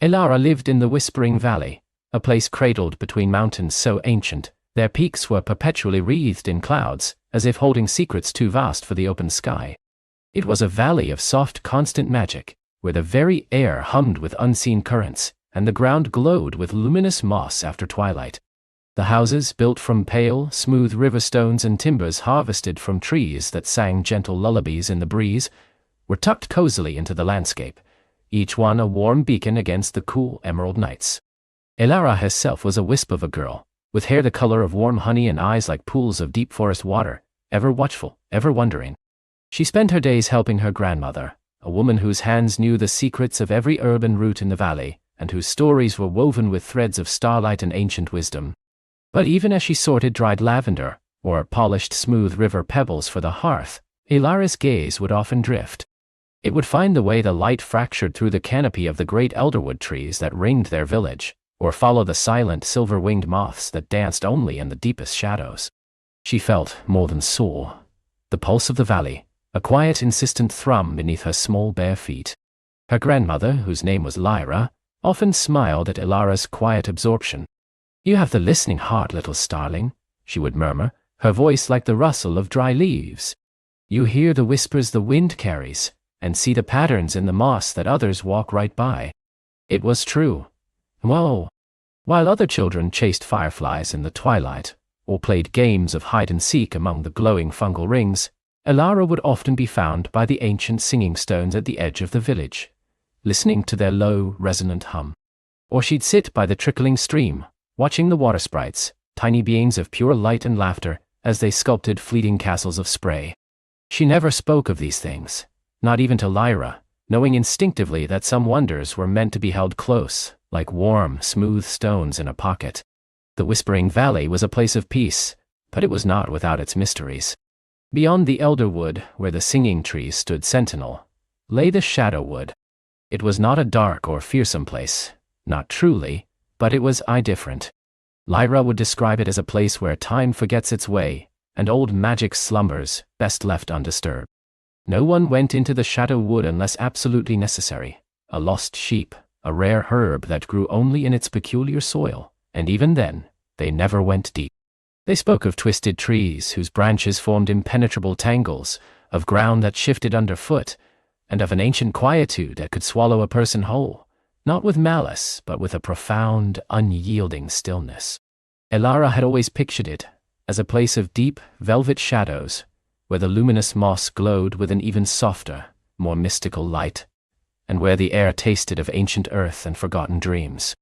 Elara lived in the Whispering Valley, a place cradled between mountains so ancient, their peaks were perpetually wreathed in clouds, as if holding secrets too vast for the open sky. It was a valley of soft, constant magic, where the very air hummed with unseen currents, and the ground glowed with luminous moss after twilight. The houses, built from pale, smooth river stones and timbers harvested from trees that sang gentle lullabies in the breeze, were tucked cozily into the landscape, each one a warm beacon against the cool emerald nights. Elara herself was a wisp of a girl, with hair the color of warm honey and eyes like pools of deep forest water, ever watchful, ever wondering. She spent her days helping her grandmother, a woman whose hands knew the secrets of every herb and root in the valley, and whose stories were woven with threads of starlight and ancient wisdom. But even as she sorted dried lavender, or polished smooth river pebbles for the hearth, Elara's gaze would often drift. It would find the way the light fractured through the canopy of the great elderwood trees that ringed their village, or follow the silent silver-winged moths that danced only in the deepest shadows. She felt, more than saw, the pulse of the valley, a quiet, insistent thrum beneath her small bare feet. Her grandmother, whose name was Lyra, often smiled at Elara's quiet absorption. "You have the listening heart, little starling," she would murmur, her voice like the rustle of dry leaves. "You hear the whispers the wind carries, and see the patterns in the moss that others walk right by." It was true. Whoa. While other children chased fireflies in the twilight, or played games of hide-and-seek among the glowing fungal rings, Elara would often be found by the ancient singing stones at the edge of the village, listening to their low, resonant hum. Or she'd sit by the trickling stream, watching the water sprites, tiny beings of pure light and laughter, as they sculpted fleeting castles of spray. She never spoke of these things, not even to Lyra, knowing instinctively that some wonders were meant to be held close, like warm, smooth stones in a pocket. The Whispering Valley was a place of peace, but it was not without its mysteries. Beyond the elderwood, where the singing trees stood sentinel, lay the shadowwood. It was not a dark or fearsome place, not truly, but it was different. Lyra would describe it as a place where time forgets its way, and old magic slumbers, best left undisturbed. No one went into the shadowwood unless absolutely necessary. A lost sheep, a rare herb that grew only in its peculiar soil, and even then, they never went deep. They spoke of twisted trees whose branches formed impenetrable tangles, of ground that shifted underfoot, and of an ancient quietude that could swallow a person whole, not with malice, but with a profound, unyielding stillness. Elara had always pictured it as a place of deep, velvet shadows, where the luminous moss glowed with an even softer, more mystical light, and where the air tasted of ancient earth and forgotten dreams.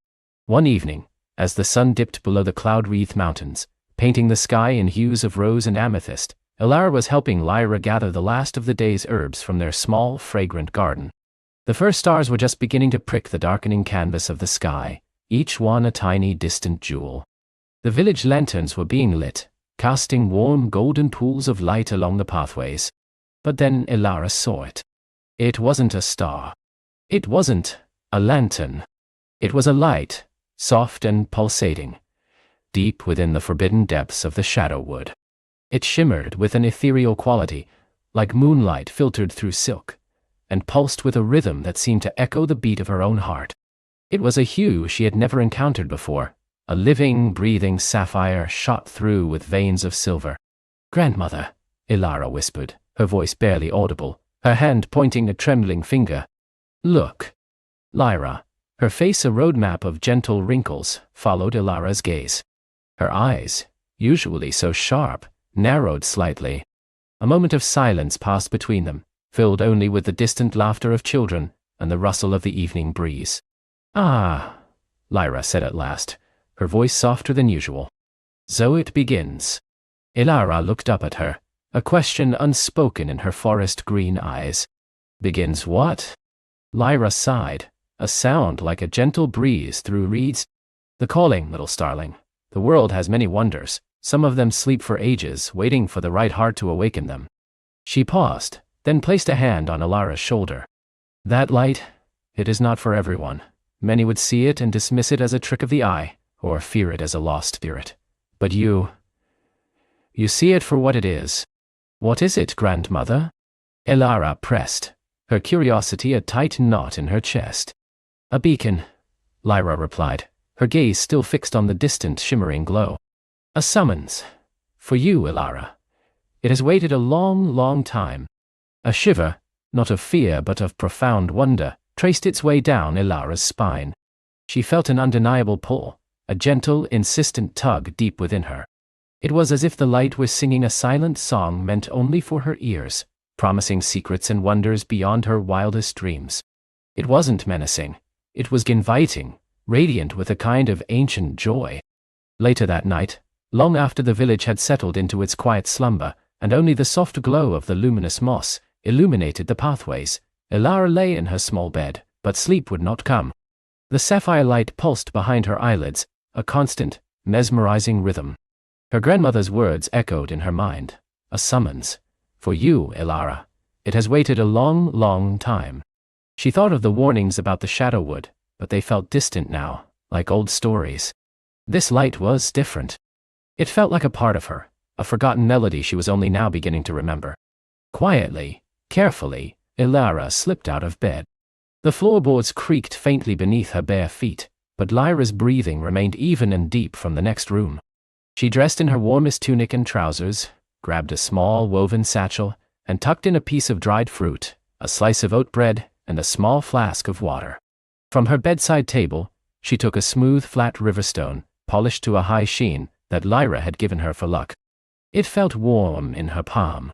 One evening, as the sun dipped below the cloud-wreathed mountains, painting the sky in hues of rose and amethyst, Elara was helping Lyra gather the last of the day's herbs from their small, fragrant garden. The first stars were just beginning to prick the darkening canvas of the sky, each one a tiny, distant jewel. The village lanterns were being lit, casting warm, golden pools of light along the pathways. But then Elara saw it. It wasn't a star. It wasn't a lantern. It was a light, soft and pulsating, deep within the forbidden depths of the shadowwood. It shimmered with an ethereal quality, like moonlight filtered through silk, and pulsed with a rhythm that seemed to echo the beat of her own heart. It was a hue she had never encountered before, a living, breathing sapphire shot through with veins of silver. "Grandmother," Elara whispered, her voice barely audible, her hand pointing a trembling finger. "Look." Lyra, her face a roadmap of gentle wrinkles, followed Elara's gaze. Her eyes, usually so sharp, narrowed slightly. A moment of silence passed between them, filled only with the distant laughter of children and the rustle of the evening breeze. "Ah," Lyra said at last, her voice softer than usual. "So it begins." Elara looked up at her, a question unspoken in her forest-green eyes. "Begins what?" Lyra sighed, a sound like a gentle breeze through reeds. "The calling, little starling. The world has many wonders. Some of them sleep for ages, waiting for the right heart to awaken them." She paused, then placed a hand on Elara's shoulder. "That light, it is not for everyone. Many would see it and dismiss it as a trick of the eye, or fear it as a lost spirit. But you see it for what it is." "What is it, grandmother?" Elara pressed, her curiosity a tight knot in her chest. "A beacon, Lyra replied, her gaze still fixed on the distant shimmering glow. A summons. For you, Ilara. It has waited a long, long time. A shiver, not of fear but of profound wonder, traced its way down Ilara's spine. She felt an undeniable pull, a gentle, insistent tug deep within her. It was as if the light was singing a silent song meant only for her ears, promising secrets and wonders beyond her wildest dreams. It wasn't menacing. It was inviting, radiant with a kind of ancient joy. Later that night, long after the village had settled into its quiet slumber, and only the soft glow of the luminous moss illuminated the pathways, Ilara lay in her small bed, but sleep would not come. The sapphire light pulsed behind her eyelids, a constant, mesmerizing rhythm. Her grandmother's words echoed in her mind. A summons. For you, Ilara. It has waited a long, long time. She thought of the warnings about the shadow wood, but they felt distant now, like old stories. This light was different. It felt like a part of her, a forgotten melody she was only now beginning to remember. Quietly, carefully, Ilara slipped out of bed. The floorboards creaked faintly beneath her bare feet, but Lyra's breathing remained even and deep from the next room. She dressed in her warmest tunic and trousers, grabbed a small woven satchel, and tucked in a piece of dried fruit, a slice of oat bread, and a small flask of water. From her bedside table, she took a smooth, flat riverstone, polished to a high sheen, that Lyra had given her for luck. It felt warm in her palm.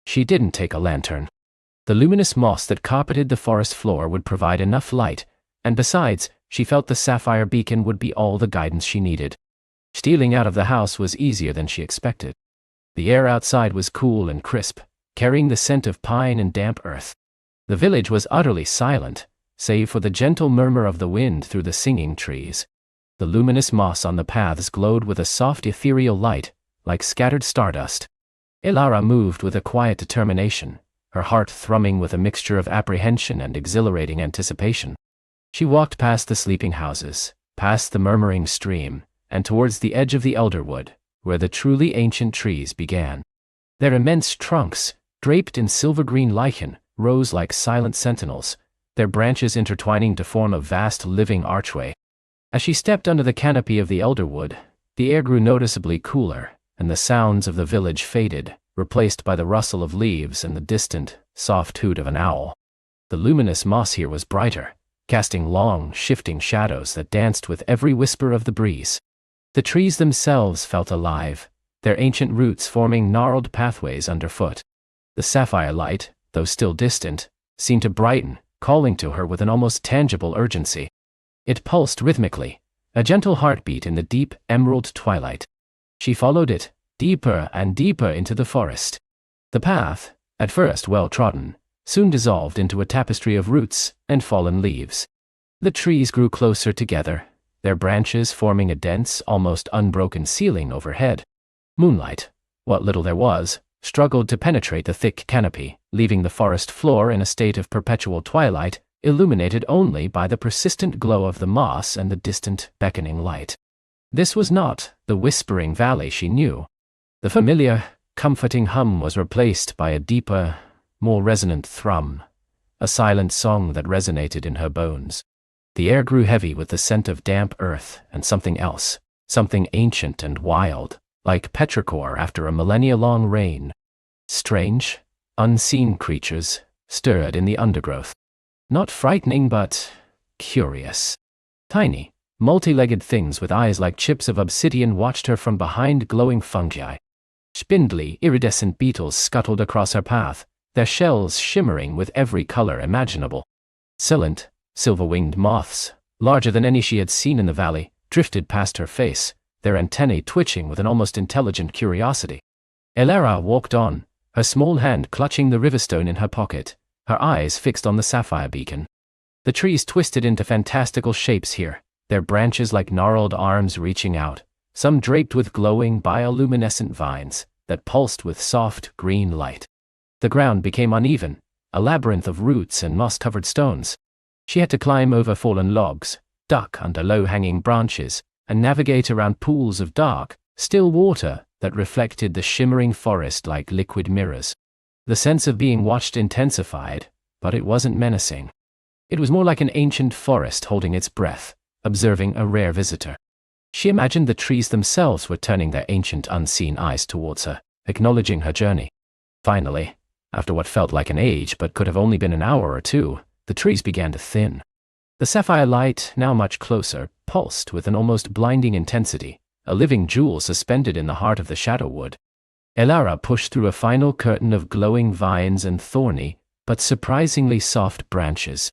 She didn't take a lantern. The luminous moss that carpeted the forest floor would provide enough light, and besides, she felt the sapphire beacon would be all the guidance she needed. Stealing out of the house was easier than she expected. The air outside was cool and crisp, carrying the scent of pine and damp earth. The village was utterly silent, save for the gentle murmur of the wind through the singing trees. The luminous moss on the paths glowed with a soft ethereal light, like scattered stardust. Ilara moved with a quiet determination, her heart thrumming with a mixture of apprehension and exhilarating anticipation. She walked past the sleeping houses, past the murmuring stream, and towards the edge of the elderwood, where the truly ancient trees began. Their immense trunks, draped in silver-green lichen, rose like silent sentinels, their branches intertwining to form a vast living archway. As she stepped under the canopy of the elderwood, the air grew noticeably cooler, and the sounds of the village faded, replaced by the rustle of leaves and the distant, soft hoot of an owl. The luminous moss here was brighter, casting long, shifting shadows that danced with every whisper of the breeze. The trees themselves felt alive, their ancient roots forming gnarled pathways underfoot. The sapphire light, though still distant, seemed to brighten, calling to her with an almost tangible urgency. It pulsed rhythmically, a gentle heartbeat in the deep, emerald twilight. She followed it, deeper and deeper into the forest. The path, at first well-trodden, soon dissolved into a tapestry of roots and fallen leaves. The trees grew closer together, their branches forming a dense, almost unbroken ceiling overhead. Moonlight, what little there was, struggled to penetrate the thick canopy, leaving the forest floor in a state of perpetual twilight, illuminated only by the persistent glow of the moss and the distant, beckoning light. This was not the whispering valley she knew. The familiar, comforting hum was replaced by a deeper, more resonant thrum, a silent song that resonated in her bones. The air grew heavy with the scent of damp earth and something else, something ancient and wild, like petrichor after a millennia-long rain. Strange, unseen creatures stirred in the undergrowth. Not frightening but curious. Tiny, multi-legged things with eyes like chips of obsidian watched her from behind glowing fungi. Spindly, iridescent beetles scuttled across her path, their shells shimmering with every color imaginable. Silent, silver-winged moths, larger than any she had seen in the valley, drifted past her face, their antennae twitching with an almost intelligent curiosity. Ilara walked on, her small hand clutching the riverstone in her pocket, her eyes fixed on the sapphire beacon. The trees twisted into fantastical shapes here, their branches like gnarled arms reaching out, some draped with glowing bioluminescent vines that pulsed with soft, green light. The ground became uneven, a labyrinth of roots and moss-covered stones. She had to climb over fallen logs, duck under low-hanging branches, and navigate around pools of dark, still water that reflected the shimmering forest like liquid mirrors. The sense of being watched intensified, but it wasn't menacing. It was more like an ancient forest holding its breath, observing a rare visitor. She imagined the trees themselves were turning their ancient unseen eyes towards her, acknowledging her journey. Finally, after what felt like an age but could have only been an hour or two, the trees began to thin. The sapphire light, now much closer, pulsed with an almost blinding intensity, a living jewel suspended in the heart of the shadow wood. Elara pushed through a final curtain of glowing vines and thorny, but surprisingly soft branches.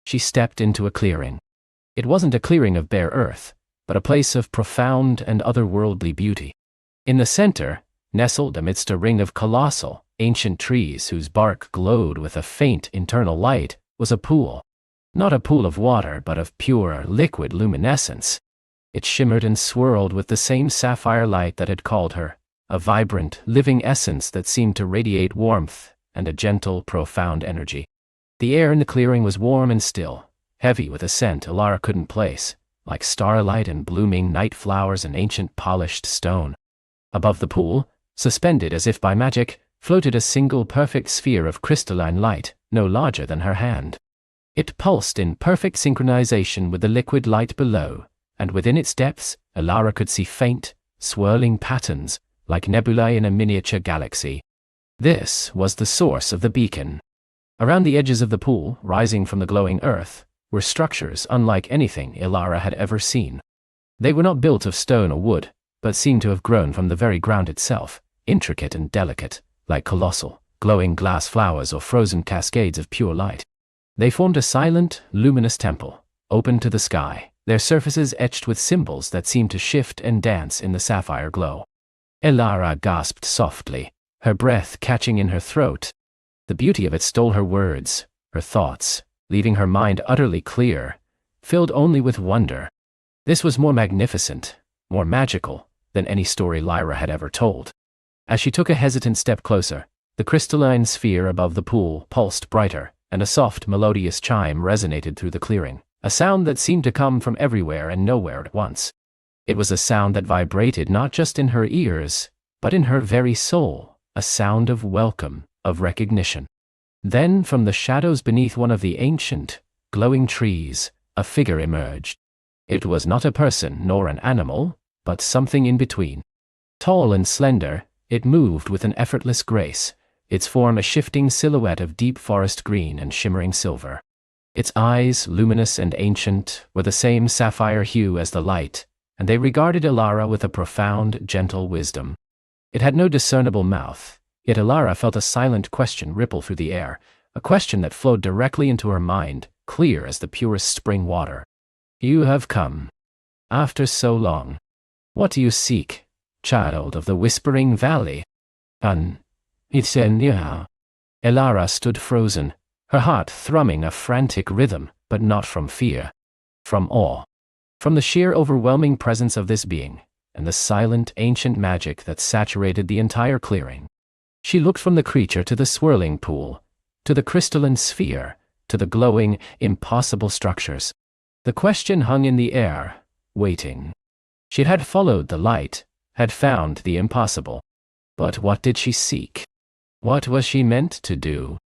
She stepped into a clearing. It wasn't a clearing of bare earth, but a place of profound and otherworldly beauty. In the center, nestled amidst a ring of colossal, ancient trees whose bark glowed with a faint internal light, was a pool. Not a pool of water, but of pure, liquid luminescence. It shimmered and swirled with the same sapphire light that had called her, a vibrant, living essence that seemed to radiate warmth and a gentle, profound energy. The air in the clearing was warm and still, heavy with a scent Elara couldn't place, like starlight and blooming night flowers and ancient polished stone. Above the pool, suspended as if by magic, floated a single perfect sphere of crystalline light, no larger than her hand. It pulsed in perfect synchronization with the liquid light below, and within its depths, Elara could see faint, swirling patterns, like nebulae in a miniature galaxy. This was the source of the beacon. Around the edges of the pool, rising from the glowing earth, were structures unlike anything Elara had ever seen. They were not built of stone or wood, but seemed to have grown from the very ground itself, intricate and delicate, like colossal, glowing glass flowers or frozen cascades of pure light. They formed a silent, luminous temple, open to the sky, their surfaces etched with symbols that seemed to shift and dance in the sapphire glow. Elara gasped softly, her breath catching in her throat. The beauty of it stole her words, her thoughts, leaving her mind utterly clear, filled only with wonder. This was more magnificent, more magical, than any story Lyra had ever told. As she took a hesitant step closer, the crystalline sphere above the pool pulsed brighter, and a soft, melodious chime resonated through the clearing, a sound that seemed to come from everywhere and nowhere at once. It was a sound that vibrated not just in her ears, but in her very soul, a sound of welcome, of recognition. Then, from the shadows beneath one of the ancient, glowing trees, a figure emerged. It was not a person nor an animal, but something in between. Tall and slender, it moved with an effortless grace, its form a shifting silhouette of deep forest green and shimmering silver. Its eyes, luminous and ancient, were the same sapphire hue as the light, and they regarded Elara with a profound, gentle wisdom. It had no discernible mouth, yet Elara felt a silent question ripple through the air, a question that flowed directly into her mind, clear as the purest spring water. "You have come. After so long. What do you seek, child of the Whispering Valley?" It's Elara stood frozen, her heart thrumming a frantic rhythm, but not from fear. From awe. From the sheer overwhelming presence of this being, and the silent, ancient magic that saturated the entire clearing. She looked from the creature to the swirling pool, to the crystalline sphere, to the glowing, impossible structures. The question hung in the air, waiting. She had followed the light, had found the impossible. But what did she seek? What was she meant to do?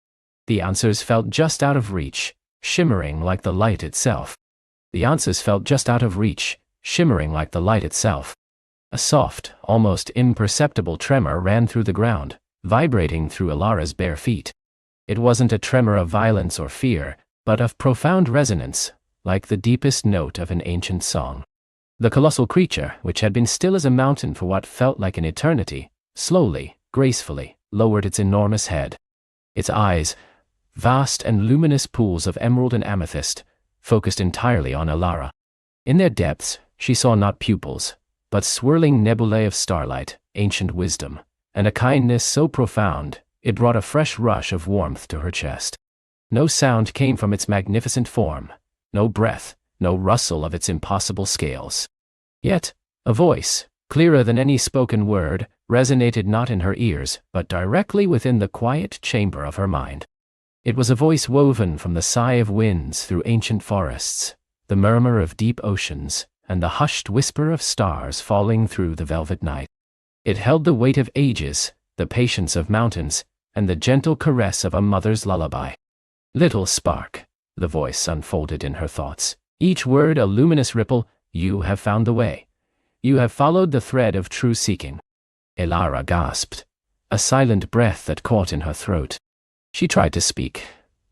The answers felt just out of reach, shimmering like the light itself. The answers felt just out of reach, shimmering like the light itself. A soft, almost imperceptible tremor ran through the ground, vibrating through Elara's bare feet. It wasn't a tremor of violence or fear, but of profound resonance, like the deepest note of an ancient song. The colossal creature, which had been still as a mountain for what felt like an eternity, slowly, gracefully, lowered its enormous head. Its eyes, vast and luminous pools of emerald and amethyst, focused entirely on Elara. In their depths, she saw not pupils, but swirling nebulae of starlight, ancient wisdom, and a kindness so profound, it brought a fresh rush of warmth to her chest. No sound came from its magnificent form, no breath, no rustle of its impossible scales. Yet, a voice, clearer than any spoken word, resonated not in her ears, but directly within the quiet chamber of her mind. It was a voice woven from the sigh of winds through ancient forests, the murmur of deep oceans, and the hushed whisper of stars falling through the velvet night. It held the weight of ages, the patience of mountains, and the gentle caress of a mother's lullaby. "Little spark," the voice unfolded in her thoughts, Each word a luminous ripple. You have found the way. You have followed the thread of true seeking. Elara gasped, a silent breath that caught in her throat. She tried to speak,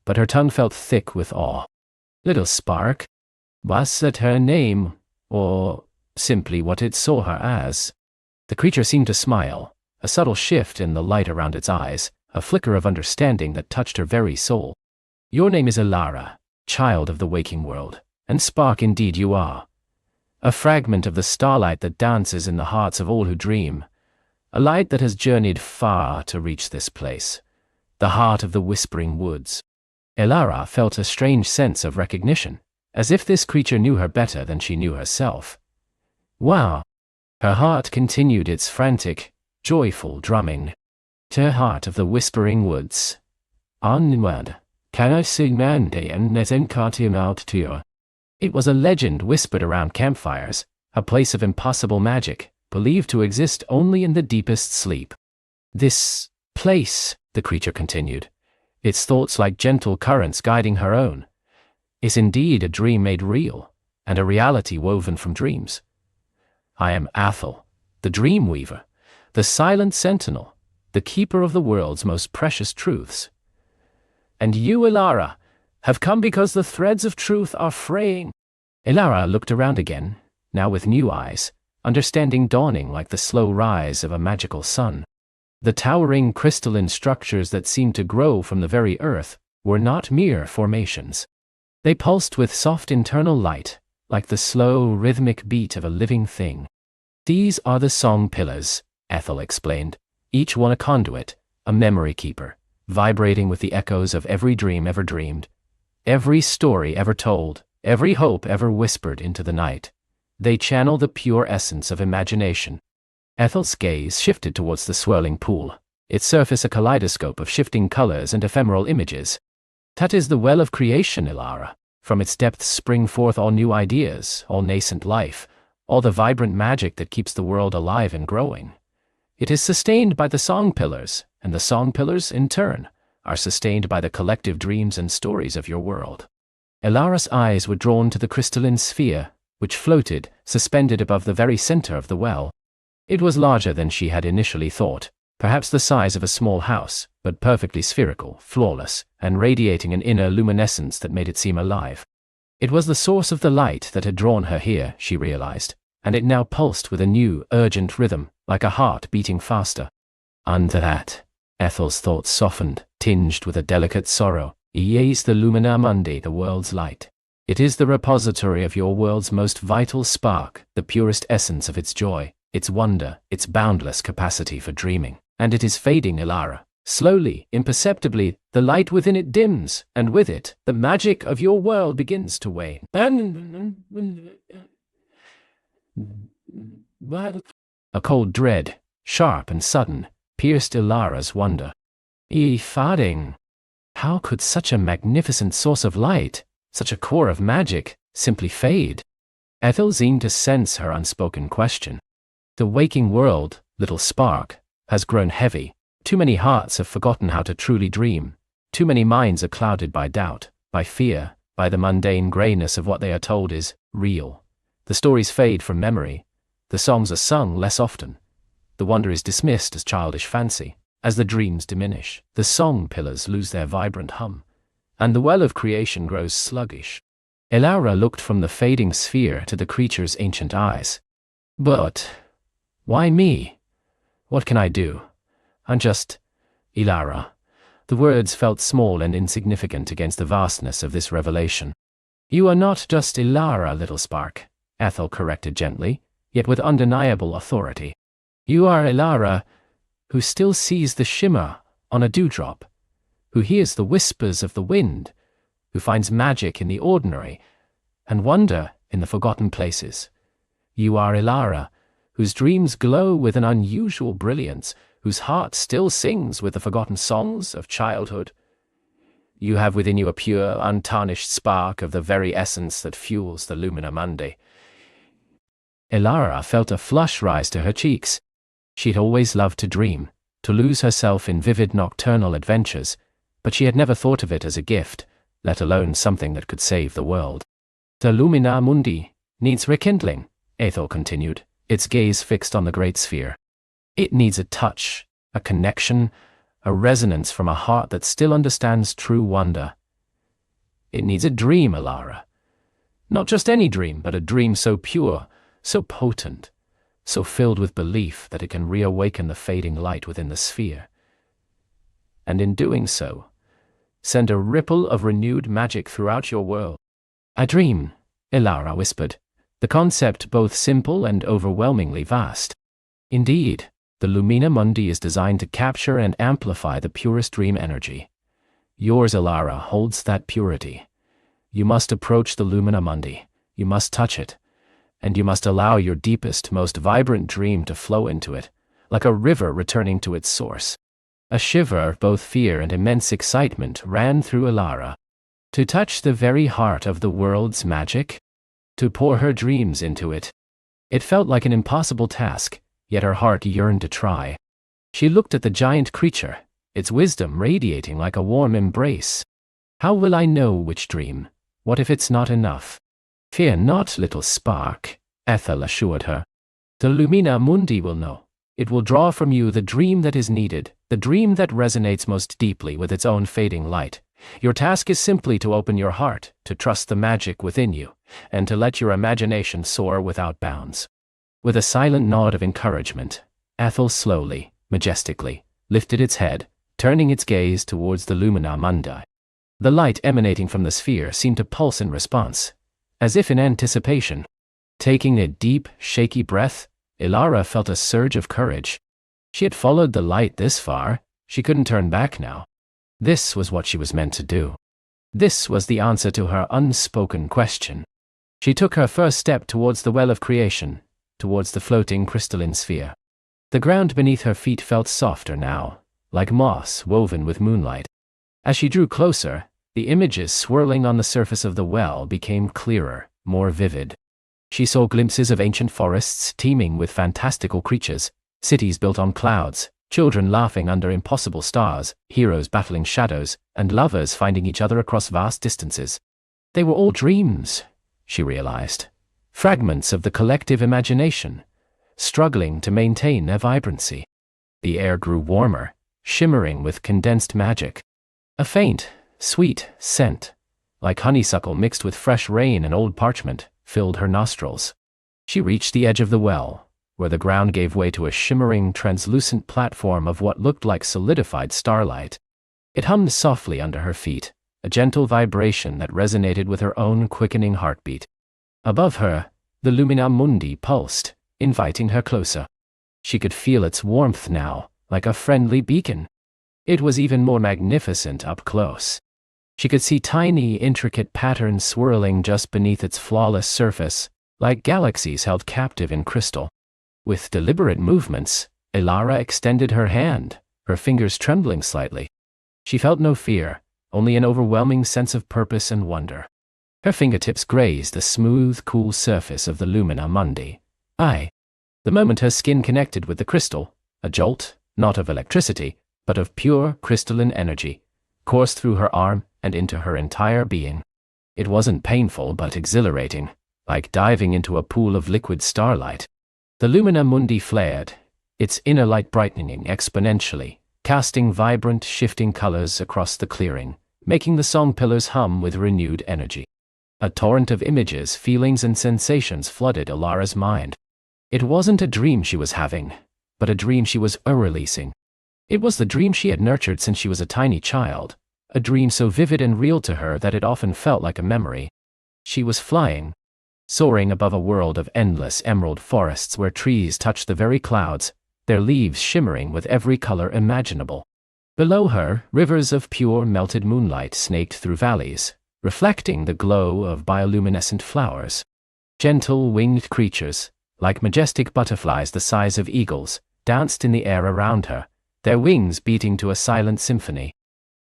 but her tongue felt thick with awe. Little spark? Was that her name, or simply what it saw her as? The creature seemed to smile, a subtle shift in the light around its eyes, a flicker of understanding that touched her very soul. Your name is Elara, child of the waking world, and spark indeed you are. A fragment of the starlight that dances in the hearts of all who dream. A light that has journeyed far to reach this place, the heart of the whispering woods. Elara felt a strange sense of recognition, as if this creature knew her better than she knew herself. Wow! Her heart continued its frantic, joyful drumming. To her heart of the whispering woods. Unwind. Can I sing Monday and enchanting out to you? It was a legend whispered around campfires, a place of impossible magic, believed to exist only in the deepest sleep. This place, the creature continued, its thoughts like gentle currents guiding her own, is indeed a dream made real, and a reality woven from dreams. I am Athel, the dream weaver, the silent sentinel, the keeper of the world's most precious truths. And you, Elara, have come because the threads of truth are fraying. Elara looked around again, now with new eyes, understanding dawning like the slow rise of a magical sun. The towering crystalline structures that seemed to grow from the very earth were not mere formations. They pulsed with soft internal light, like the slow, rhythmic beat of a living thing. These are the song pillars, Ethel explained, each one a conduit, a memory keeper, vibrating with the echoes of every dream ever dreamed, every story ever told, every hope ever whispered into the night. They channel the pure essence of imagination. Ethel's gaze shifted towards the swirling pool, its surface a kaleidoscope of shifting colors and ephemeral images. That is the well of creation, Elara. From its depths spring forth all new ideas, all nascent life, all the vibrant magic that keeps the world alive and growing. It is sustained by the song pillars, and the song pillars, in turn, are sustained by the collective dreams and stories of your world. Elara's eyes were drawn to the crystalline sphere, which floated, suspended above the very center of the well. It was larger than she had initially thought, perhaps the size of a small house, but perfectly spherical, flawless, and radiating an inner luminescence that made it seem alive. It was the source of the light that had drawn her here, she realized, and it now pulsed with a new, urgent rhythm, like a heart beating faster. Under that, Ethel's thoughts softened, tinged with a delicate sorrow. Is the Lumina Mundi, the world's light. It is the repository of your world's most vital spark, the purest essence of its joy, its wonder, its boundless capacity for dreaming. And it is fading, Elara. Slowly, imperceptibly, the light within it dims, and with it, the magic of your world begins to wane. A cold dread, sharp and sudden, pierced Elara's wonder. Fading. How could such a magnificent source of light, such a core of magic, simply fade? Ethel seemed to sense her unspoken question. The waking world, little spark, has grown heavy. Too many hearts have forgotten how to truly dream. Too many minds are clouded by doubt, by fear, by the mundane grayness of what they are told is real. The stories fade from memory. The songs are sung less often. The wonder is dismissed as childish fancy. As the dreams diminish, the song pillars lose their vibrant hum, and the well of creation grows sluggish. Elara looked from the fading sphere to the creature's ancient eyes. But why me? What can I do? I'm just Elara. The words felt small and insignificant against the vastness of this revelation. You are not just Elara, little spark, Ethel corrected gently, yet with undeniable authority. You are Elara, who still sees the shimmer on a dewdrop, who hears the whispers of the wind, who finds magic in the ordinary, and wonder in the forgotten places. You are Elara, whose dreams glow with an unusual brilliance, whose heart still sings with the forgotten songs of childhood. You have within you a pure, untarnished spark of the very essence that fuels the Lumina Mundi. Elara felt a flush rise to her cheeks. She'd always loved to dream, to lose herself in vivid nocturnal adventures, but she had never thought of it as a gift, let alone something that could save the world. The lumina mundi needs rekindling, Ethel continued, its gaze fixed on the great sphere. It needs a touch, a connection, a resonance from a heart that still understands true wonder. It needs a dream, Alara. Not just any dream, but a dream so pure, so potent, so filled with belief that it can reawaken the fading light within the sphere. And in doing so, send a ripple of renewed magic throughout your world. A dream, Alara whispered, the concept both simple and overwhelmingly vast. Indeed, the Lumina Mundi is designed to capture and amplify the purest dream energy. Yours, Alara, holds that purity. You must approach the Lumina Mundi, you must touch it, and you must allow your deepest, most vibrant dream to flow into it, like a river returning to its source. A shiver of both fear and immense excitement ran through Alara. To touch the very heart of the world's magic? To pour her dreams into it? It felt like an impossible task, yet her heart yearned to try. She looked at the giant creature, its wisdom radiating like a warm embrace. How will I know which dream? What if it's not enough? Fear not, little spark, Ethel assured her. The Lumina Mundi will know. It will draw from you the dream that is needed, the dream that resonates most deeply with its own fading light. Your task is simply to open your heart, to trust the magic within you, and to let your imagination soar without bounds. With a silent nod of encouragement, Ethel slowly, majestically, lifted its head, turning its gaze towards the Lumina Mundi. The light emanating from the sphere seemed to pulse in response, as if in anticipation. Taking a deep, shaky breath, Alara felt a surge of courage. She had followed the light this far, she couldn't turn back now. This was what she was meant to do. This was the answer to her unspoken question. She took her first step towards the well of creation, towards the floating crystalline sphere. The ground beneath her feet felt softer now, like moss woven with moonlight. As she drew closer, the images swirling on the surface of the well became clearer, more vivid. She saw glimpses of ancient forests teeming with fantastical creatures, cities built on clouds, children laughing under impossible stars, heroes battling shadows, and lovers finding each other across vast distances. They were all dreams, she realized. Fragments of the collective imagination, struggling to maintain their vibrancy. The air grew warmer, shimmering with condensed magic. A faint, sweet scent, like honeysuckle mixed with fresh rain and old parchment, filled her nostrils. She reached the edge of the well, where the ground gave way to a shimmering, translucent platform of what looked like solidified starlight. It hummed softly under her feet, a gentle vibration that resonated with her own quickening heartbeat. Above her, the Lumina Mundi pulsed, inviting her closer. She could feel its warmth now, like a friendly beacon. It was even more magnificent up close. She could see tiny, intricate patterns swirling just beneath its flawless surface, like galaxies held captive in crystal. With deliberate movements, Alara extended her hand, her fingers trembling slightly. She felt no fear, only an overwhelming sense of purpose and wonder. Her fingertips grazed the smooth, cool surface of the Lumina Mundi. The moment her skin connected with the crystal, a jolt, not of electricity, but of pure, crystalline energy, coursed through her arm and into her entire being. It wasn't painful but exhilarating, like diving into a pool of liquid starlight. The Lumina Mundi flared, its inner light brightening exponentially, casting vibrant, shifting colors across the clearing, making the song pillars hum with renewed energy. A torrent of images, feelings, and sensations flooded Alara's mind. It wasn't a dream she was having, but a dream she was releasing. It was the dream she had nurtured since she was a tiny child, a dream so vivid and real to her that it often felt like a memory. She was flying, soaring above a world of endless emerald forests where trees touched the very clouds, their leaves shimmering with every color imaginable. Below her, rivers of pure melted moonlight snaked through valleys, reflecting the glow of bioluminescent flowers. Gentle winged creatures, like majestic butterflies the size of eagles, danced in the air around her, their wings beating to a silent symphony.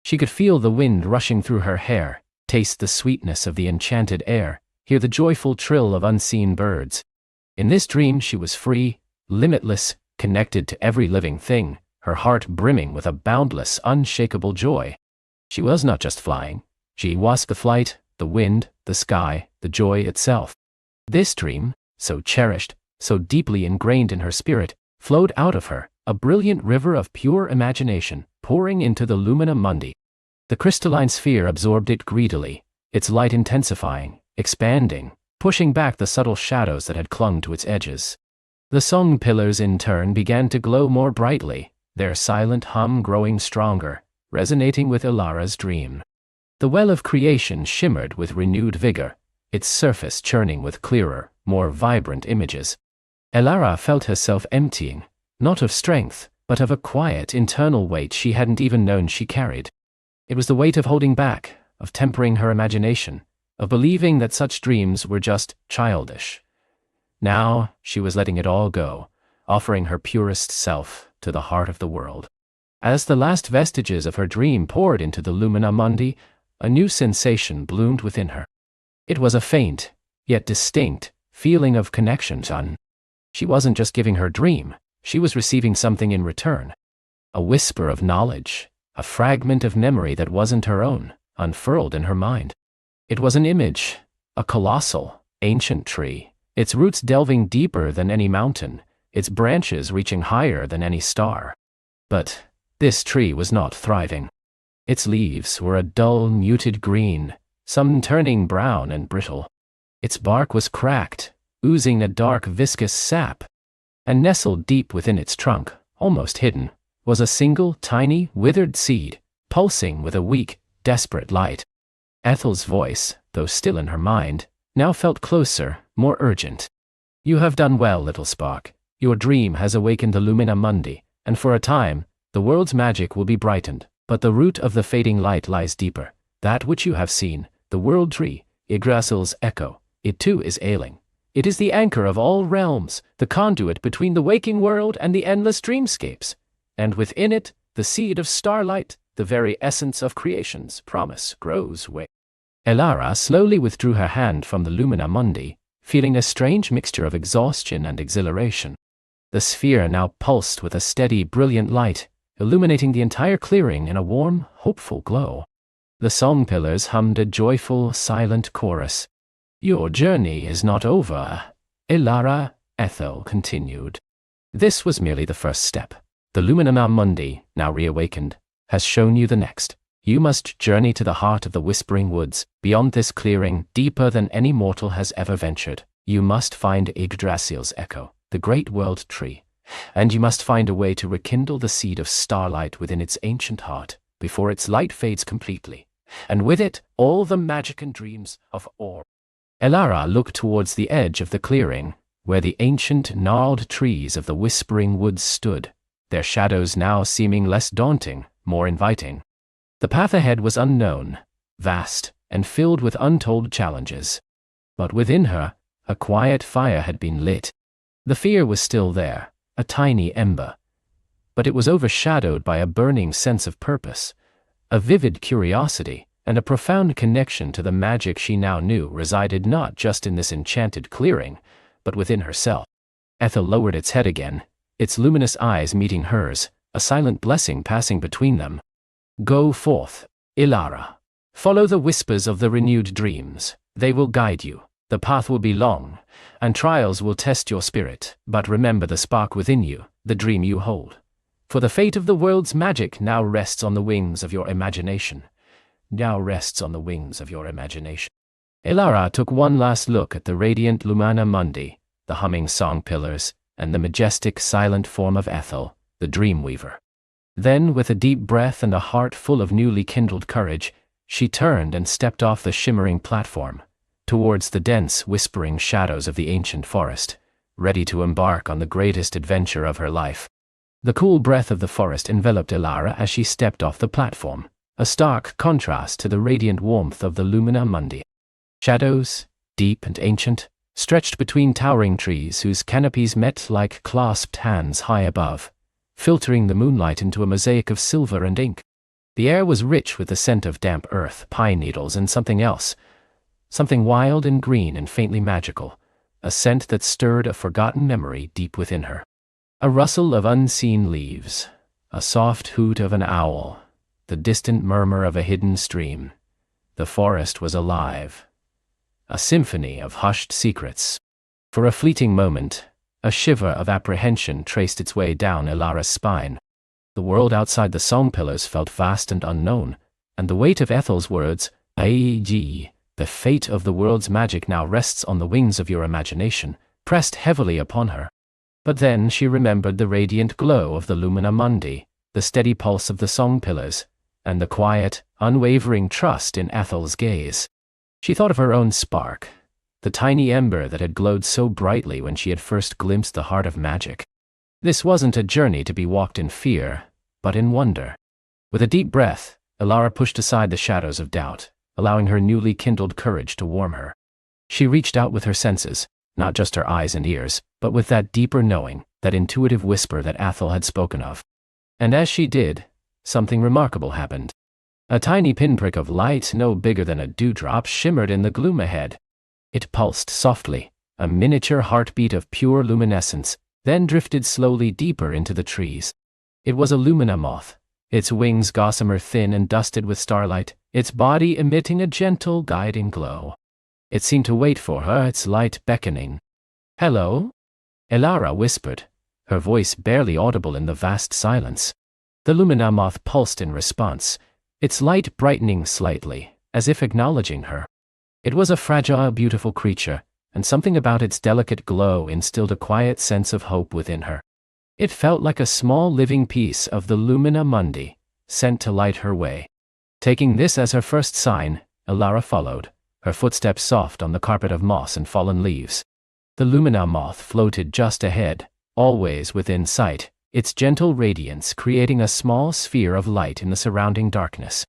She could feel the wind rushing through her hair, taste the sweetness of the enchanted air, hear the joyful trill of unseen birds. In this dream she was free, limitless, connected to every living thing, her heart brimming with a boundless, unshakable joy. She was not just flying, she was the flight, the wind, the sky, the joy itself. This dream, so cherished, so deeply ingrained in her spirit, flowed out of her, a brilliant river of pure imagination, pouring into the lumina mundi. The crystalline sphere absorbed it greedily, its light intensifying, expanding, pushing back the subtle shadows that had clung to its edges. The song pillars in turn began to glow more brightly, their silent hum growing stronger, resonating with Ilara's dream. The well of creation shimmered with renewed vigor, its surface churning with clearer, more vibrant images. Ilara felt herself emptying, not of strength, but of a quiet internal weight she hadn't even known she carried. It was the weight of holding back, of tempering her imagination, of believing that such dreams were just childish. Now, she was letting it all go, offering her purest self to the heart of the world. As the last vestiges of her dream poured into the lumina mundi, a new sensation bloomed within her. It was a faint, yet distinct, feeling of connection. She wasn't just giving her dream, she was receiving something in return. A whisper of knowledge, a fragment of memory that wasn't her own, unfurled in her mind. It was an image, a colossal, ancient tree, its roots delving deeper than any mountain, its branches reaching higher than any star. But this tree was not thriving. Its leaves were a dull, muted green, some turning brown and brittle. Its bark was cracked, oozing a dark, viscous sap. And nestled deep within its trunk, almost hidden, was a single, tiny, withered seed, pulsing with a weak, desperate light. Ethel's voice, though still in her mind, now felt closer, more urgent. "You have done well, little spark. Your dream has awakened the lumina mundi, and for a time, the world's magic will be brightened, but the root of the fading light lies deeper. That which you have seen, the world tree, Yggdrasil's echo, it too is ailing. It is the anchor of all realms, the conduit between the waking world and the endless dreamscapes. And within it, the seed of starlight, the very essence of creation's promise, grows where." Ilara slowly withdrew her hand from the lumina mundi, feeling a strange mixture of exhaustion and exhilaration. The sphere now pulsed with a steady, brilliant light, illuminating the entire clearing in a warm, hopeful glow. The song pillars hummed a joyful, silent chorus. "Your journey is not over, Ilara," Ethel continued. "This was merely the first step. The lumina mundi, now reawakened, has shown you the next. You must journey to the heart of the whispering woods, beyond this clearing, deeper than any mortal has ever ventured. You must find Yggdrasil's echo, the great world tree, and you must find a way to rekindle the seed of starlight within its ancient heart, before its light fades completely, and with it, all the magic and dreams of Or." Ilara looked towards the edge of the clearing, where the ancient, gnarled trees of the whispering woods stood, their shadows now seeming less daunting, more inviting. The path ahead was unknown, vast, and filled with untold challenges. But within her, a quiet fire had been lit. The fear was still there, a tiny ember. But it was overshadowed by a burning sense of purpose, a vivid curiosity, and a profound connection to the magic she now knew resided not just in this enchanted clearing, but within herself. Ethel lowered its head again, its luminous eyes meeting hers, a silent blessing passing between them. "Go forth, Ilara. Follow the whispers of the renewed dreams. They will guide you. The path will be long, and trials will test your spirit, but remember the spark within you, the dream you hold. For the fate of the world's magic now rests on the wings of your imagination. Ilara took one last look at the radiant lumina mundi, the humming song pillars, and the majestic, silent form of Ethel, the dream weaver. Then, with a deep breath and a heart full of newly kindled courage, she turned and stepped off the shimmering platform, towards the dense, whispering shadows of the ancient forest, ready to embark on the greatest adventure of her life. The cool breath of the forest enveloped Ilara as she stepped off the platform, a stark contrast to the radiant warmth of the lumina mundi. Shadows, deep and ancient, stretched between towering trees whose canopies met like clasped hands high above, filtering the moonlight into a mosaic of silver and ink. The air was rich with the scent of damp earth, pine needles, and something else, something wild and green and faintly magical, a scent that stirred a forgotten memory deep within her. A rustle of unseen leaves, a soft hoot of an owl, the distant murmur of a hidden stream. The forest was alive. A symphony of hushed secrets. For a fleeting moment, a shiver of apprehension traced its way down Elara's spine. The world outside the song pillars felt vast and unknown, and the weight of Ethel's words, "Aeg, the fate of the world's magic now rests on the wings of your imagination," pressed heavily upon her. But then she remembered the radiant glow of the Lumina Mundi, the steady pulse of the song pillars, and the quiet, unwavering trust in Ethel's gaze. She thought of her own spark, the tiny ember that had glowed so brightly when she had first glimpsed the heart of magic. This wasn't a journey to be walked in fear, but in wonder. With a deep breath, Elara pushed aside the shadows of doubt, allowing her newly kindled courage to warm her. She reached out with her senses, not just her eyes and ears, but with that deeper knowing, that intuitive whisper that Ethel had spoken of. And as she did, something remarkable happened. A tiny pinprick of light no bigger than a dewdrop shimmered in the gloom ahead. It pulsed softly, a miniature heartbeat of pure luminescence, then drifted slowly deeper into the trees. It was a lumina moth, its wings gossamer thin and dusted with starlight, its body emitting a gentle, guiding glow. It seemed to wait for her, its light beckoning. "Hello?" Elara whispered, her voice barely audible in the vast silence. The lumina moth pulsed in response, its light brightening slightly, as if acknowledging her. It was a fragile, beautiful creature, and something about its delicate glow instilled a quiet sense of hope within her. It felt like a small living piece of the Lumina Mundi, sent to light her way. Taking this as her first sign, Elara followed, her footsteps soft on the carpet of moss and fallen leaves. The Lumina moth floated just ahead, always within sight, its gentle radiance creating a small sphere of light in the surrounding darkness.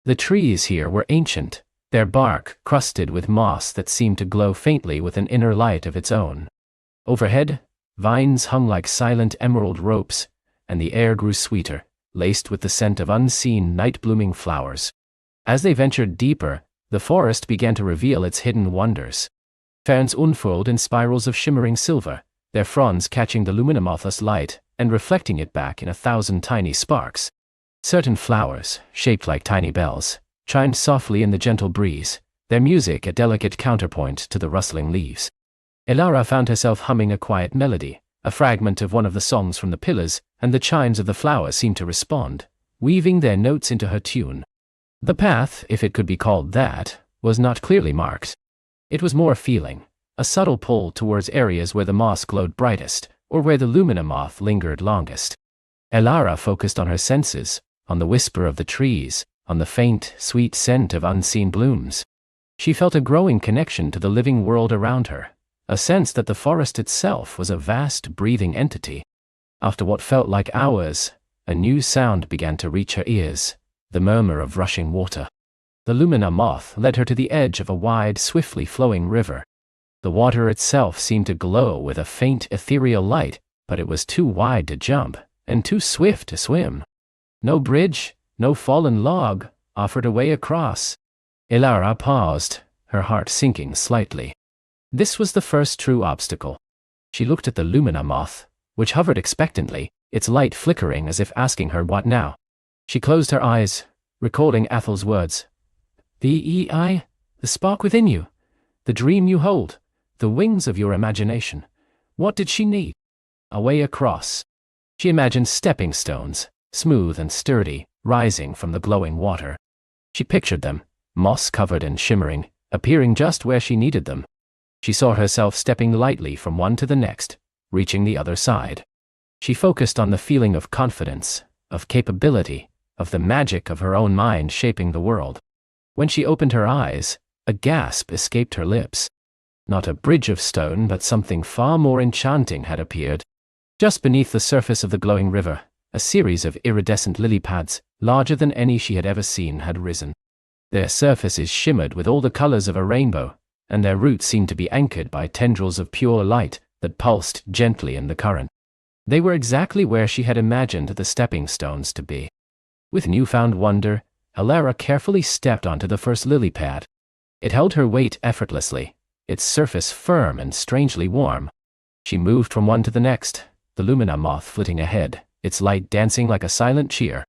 The trees here were ancient, their bark crusted with moss that seemed to glow faintly with an inner light of its own. Overhead, vines hung like silent emerald ropes, and the air grew sweeter, laced with the scent of unseen night-blooming flowers. As they ventured deeper, the forest began to reveal its hidden wonders. Ferns unfurled in spirals of shimmering silver, their fronds catching the luminomoth's light and reflecting it back in 1,000 tiny sparks. Certain flowers, shaped like tiny bells, chimed softly in the gentle breeze, their music a delicate counterpoint to the rustling leaves. Elara found herself humming a quiet melody, a fragment of one of the songs from the pillars, and the chimes of the flowers seemed to respond, weaving their notes into her tune. The path, if it could be called that, was not clearly marked. It was more feeling, a subtle pull towards areas where the moss glowed brightest, or where the lumina moth lingered longest. Elara focused on her senses, on the whisper of the trees, on the faint, sweet scent of unseen blooms. She felt a growing connection to the living world around her, a sense that the forest itself was a vast, breathing entity. After what felt like hours, a new sound began to reach her ears, the murmur of rushing water. The lumina moth led her to the edge of a wide, swiftly flowing river. The water itself seemed to glow with a faint, ethereal light, but it was too wide to jump, and too swift to swim. No bridge, no fallen log, offered a way across. Elara paused, her heart sinking slightly. This was the first true obstacle. She looked at the lumina moth, which hovered expectantly, its light flickering as if asking her what now. She closed her eyes, recalling Ethel's words. The spark within you, the dream you hold, the wings of your imagination. What did she need? A way across. She imagined stepping stones, smooth and sturdy, rising from the glowing water. She pictured them, moss-covered and shimmering, appearing just where she needed them. She saw herself stepping lightly from one to the next, reaching the other side. She focused on the feeling of confidence, of capability, of the magic of her own mind shaping the world. When she opened her eyes, a gasp escaped her lips. Not a bridge of stone, but something far more enchanting had appeared. Just beneath the surface of the glowing river, a series of iridescent lily pads, larger than any she had ever seen, had risen. Their surfaces shimmered with all the colors of a rainbow, and their roots seemed to be anchored by tendrils of pure light that pulsed gently in the current. They were exactly where she had imagined the stepping stones to be. With newfound wonder, Elara carefully stepped onto the first lily pad. It held her weight effortlessly, its surface firm and strangely warm. She moved from one to the next, the lumina moth flitting ahead, its light dancing like a silent cheer.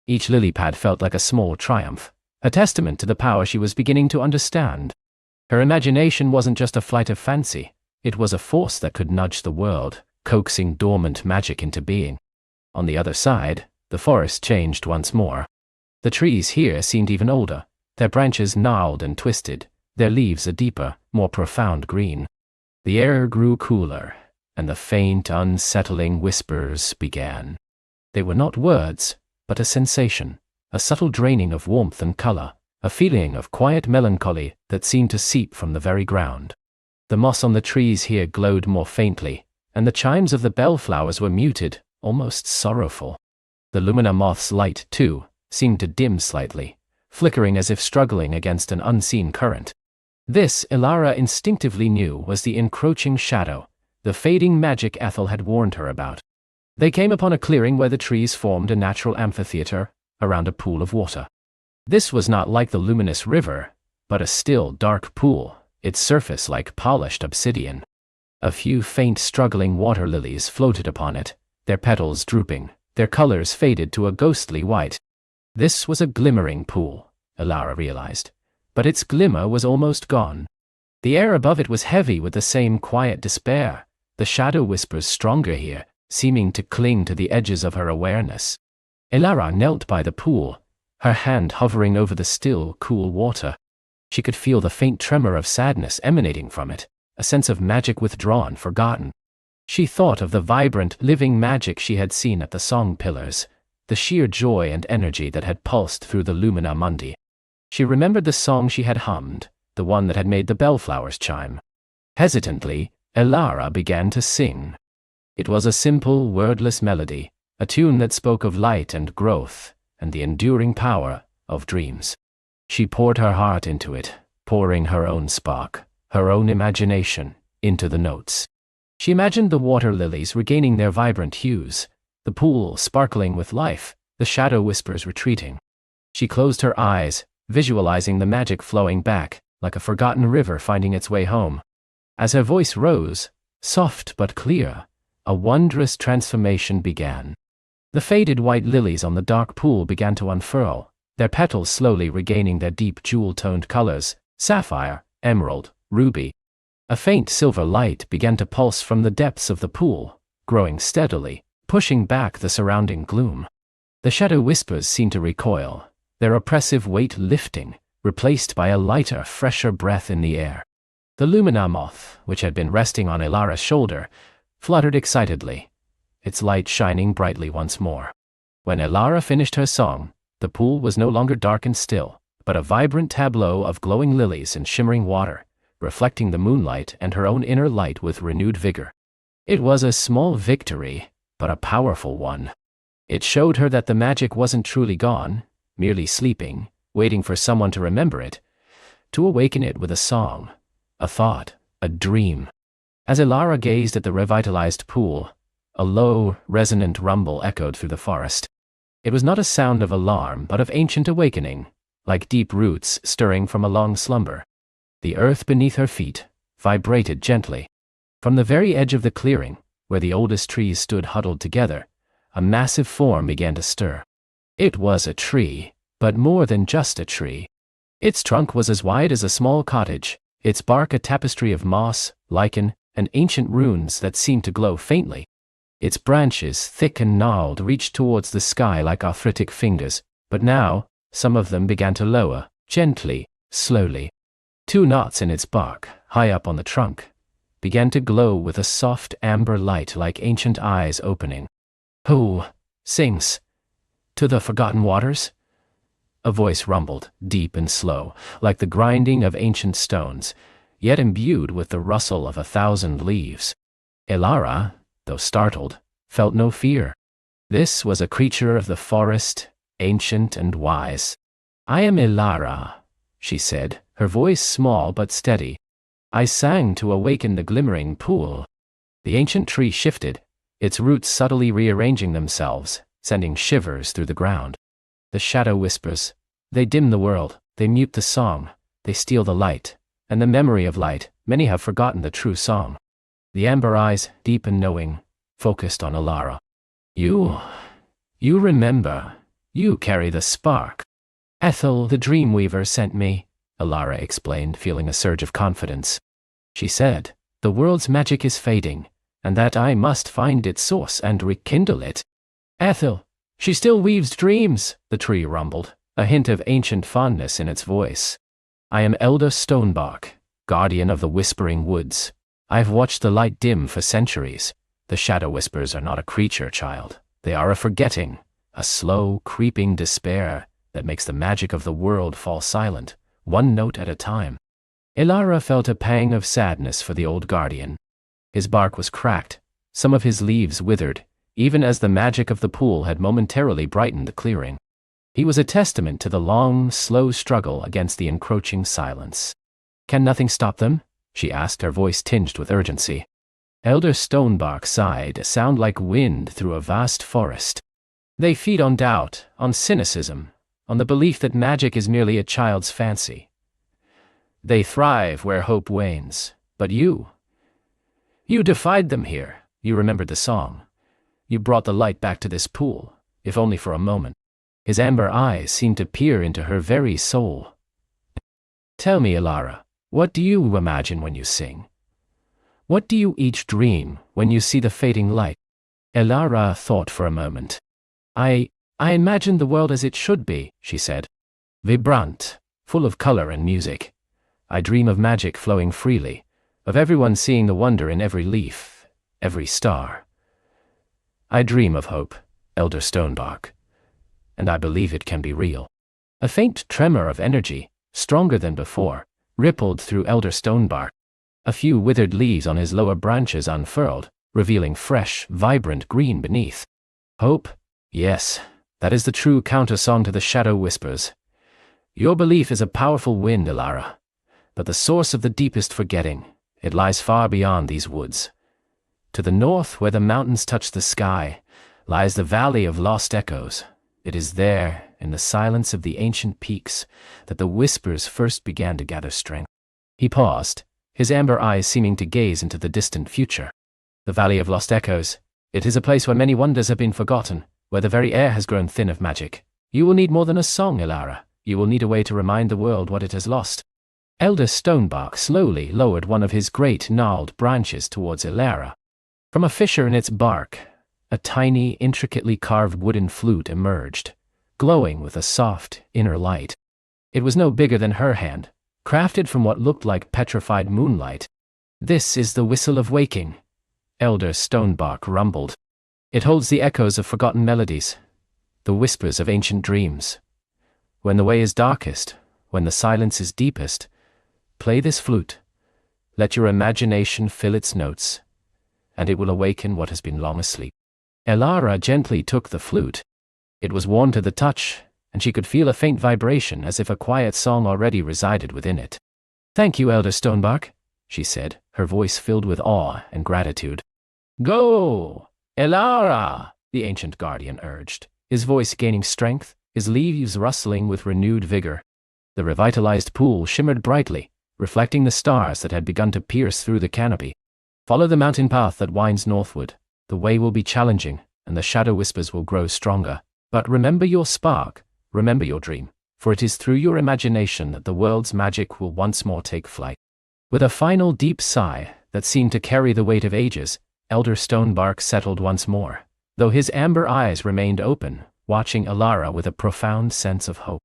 Each lily pad felt like a small triumph, a testament to the power she was beginning to understand. Her imagination wasn't just a flight of fancy, it was a force that could nudge the world, coaxing dormant magic into being. On the other side, the forest changed once more. The trees here seemed even older, their branches gnarled and twisted, their leaves a deeper, more profound green. The air grew cooler, and the faint, unsettling whispers began. They were not words, but a sensation, a subtle draining of warmth and color, a feeling of quiet melancholy that seemed to seep from the very ground. The moss on the trees here glowed more faintly, and the chimes of the bellflowers were muted, almost sorrowful. The lumina moth's light, too, seemed to dim slightly, flickering as if struggling against an unseen current. This, Elara instinctively knew, was the encroaching shadow, the fading magic Ethel had warned her about. They came upon a clearing where the trees formed a natural amphitheater around a pool of water. This was not like the luminous river, but a still, dark pool, its surface like polished obsidian. A few faint, struggling water lilies floated upon it, their petals drooping, their colors faded to a ghostly white. This was a glimmering pool, Elara realized, but its glimmer was almost gone. The air above it was heavy with the same quiet despair, the shadow whispers stronger here, seeming to cling to the edges of her awareness. Elara knelt by the pool, her hand hovering over the still, cool water. She could feel the faint tremor of sadness emanating from it, a sense of magic withdrawn, forgotten. She thought of the vibrant, living magic she had seen at the song pillars, the sheer joy and energy that had pulsed through the Lumina Mundi. She remembered the song she had hummed, the one that had made the bellflowers chime. Hesitantly, Elara began to sing. It was a simple, wordless melody, a tune that spoke of light and growth, and the enduring power of dreams. She poured her heart into it, pouring her own spark, her own imagination, into the notes. She imagined the water lilies regaining their vibrant hues, the pool sparkling with life, the shadow whispers retreating. She closed her eyes, visualizing the magic flowing back, like a forgotten river finding its way home. As her voice rose, soft but clear, a wondrous transformation began. The faded white lilies on the dark pool began to unfurl, their petals slowly regaining their deep jewel-toned colors, sapphire, emerald, ruby. A faint silver light began to pulse from the depths of the pool, growing steadily, pushing back the surrounding gloom. The shadow whispers seemed to recoil, their oppressive weight lifting, replaced by a lighter, fresher breath in the air. The Lumina moth, which had been resting on Elara's shoulder, fluttered excitedly, its light shining brightly once more. When Elara finished her song, the pool was no longer dark and still, but a vibrant tableau of glowing lilies and shimmering water, reflecting the moonlight and her own inner light with renewed vigor. It was a small victory, but a powerful one. It showed her that the magic wasn't truly gone, merely sleeping, waiting for someone to remember it, to awaken it with a song, a thought, a dream. As Elara gazed at the revitalized pool, a low, resonant rumble echoed through the forest. It was not a sound of alarm, but of ancient awakening, like deep roots stirring from a long slumber. The earth beneath her feet vibrated gently. From the very edge of the clearing, where the oldest trees stood huddled together, a massive form began to stir. It was a tree, but more than just a tree. Its trunk was as wide as a small cottage, its bark a tapestry of moss, lichen, and ancient runes that seemed to glow faintly. Its branches, thick and gnarled, reached towards the sky like arthritic fingers, but now, some of them began to lower, gently, slowly. 2 knots in its bark, high up on the trunk, began to glow with a soft amber light like ancient eyes opening. "Who sings to the forgotten waters?" A voice rumbled, deep and slow, like the grinding of ancient stones, yet imbued with the rustle of 1,000 leaves. Elara, though startled, felt no fear. This was a creature of the forest, ancient and wise. "I am Elara," she said, her voice small but steady. "I sang to awaken the glimmering pool." The ancient tree shifted, its roots subtly rearranging themselves, sending shivers through the ground. The shadow whispers, they dim the world, they mute the song, they steal the light, and the memory of light, many have forgotten the true song. The amber eyes, deep and knowing, focused on Elara. You remember, you carry the spark." Ethel, the Dreamweaver, sent me, Elara explained, feeling a surge of confidence. She said, the world's magic is fading, and that I must find its source and rekindle it. Ethel, she still weaves dreams, the tree rumbled, a hint of ancient fondness in its voice. I am Elder Stonebark, guardian of the Whispering Woods. I've watched the light dim for centuries. The shadow whispers are not a creature, child. They are a forgetting, a slow, creeping despair that makes the magic of the world fall silent, one note at a time. Elara felt a pang of sadness for the old guardian. His bark was cracked, some of his leaves withered, even as the magic of the pool had momentarily brightened the clearing. He was a testament to the long, slow struggle against the encroaching silence. Can nothing stop them? She asked, her voice tinged with urgency. Elder Stonebark sighed, a sound like wind through a vast forest. They feed on doubt, on cynicism, on the belief that magic is merely a child's fancy. They thrive where hope wanes. But you defied them here. You remembered the song. You brought the light back to this pool, if only for a moment. His amber eyes seemed to peer into her very soul. Tell me, Elara, what do you imagine when you sing? What do you each dream when you see the fading light? Elara thought for a moment. I imagine the world as it should be, she said. Vibrant, full of color and music. I dream of magic flowing freely, of everyone seeing the wonder in every leaf, every star. I dream of hope, Elder Stonebark, and I believe it can be real. A faint tremor of energy, stronger than before, rippled through Elder Stonebark. A few withered leaves on his lower branches unfurled, revealing fresh, vibrant green beneath. Hope? Yes, that is the true countersong to the shadow whispers. Your belief is a powerful wind, Elara, but the source of the deepest forgetting, it lies far beyond these woods. To the north, where the mountains touch the sky, lies the Valley of Lost Echoes. It is there, in the silence of the ancient peaks, that the whispers first began to gather strength. He paused, his amber eyes seeming to gaze into the distant future. The Valley of Lost Echoes. It is a place where many wonders have been forgotten, where the very air has grown thin of magic. You will need more than a song, Elara. You will need a way to remind the world what it has lost. Elder Stonebark slowly lowered one of his great gnarled branches towards Elara. From a fissure in its bark, a tiny, intricately carved wooden flute emerged, glowing with a soft, inner light. It was no bigger than her hand, crafted from what looked like petrified moonlight. This is the whistle of waking, Elder Stonebark rumbled. It holds the echoes of forgotten melodies, the whispers of ancient dreams. When the way is darkest, when the silence is deepest, play this flute. Let your imagination fill its notes, and it will awaken what has been long asleep. Elara gently took the flute. It was warm to the touch, and she could feel a faint vibration as if a quiet song already resided within it. Thank you, Elder Stonebark, she said, her voice filled with awe and gratitude. Go, Elara, the ancient guardian urged, his voice gaining strength, his leaves rustling with renewed vigor. The revitalized pool shimmered brightly, reflecting the stars that had begun to pierce through the canopy. Follow the mountain path that winds northward. The way will be challenging, and the shadow whispers will grow stronger. But remember your spark, remember your dream, for it is through your imagination that the world's magic will once more take flight. With a final deep sigh that seemed to carry the weight of ages, Elder Stonebark settled once more, though his amber eyes remained open, watching Elara with a profound sense of hope.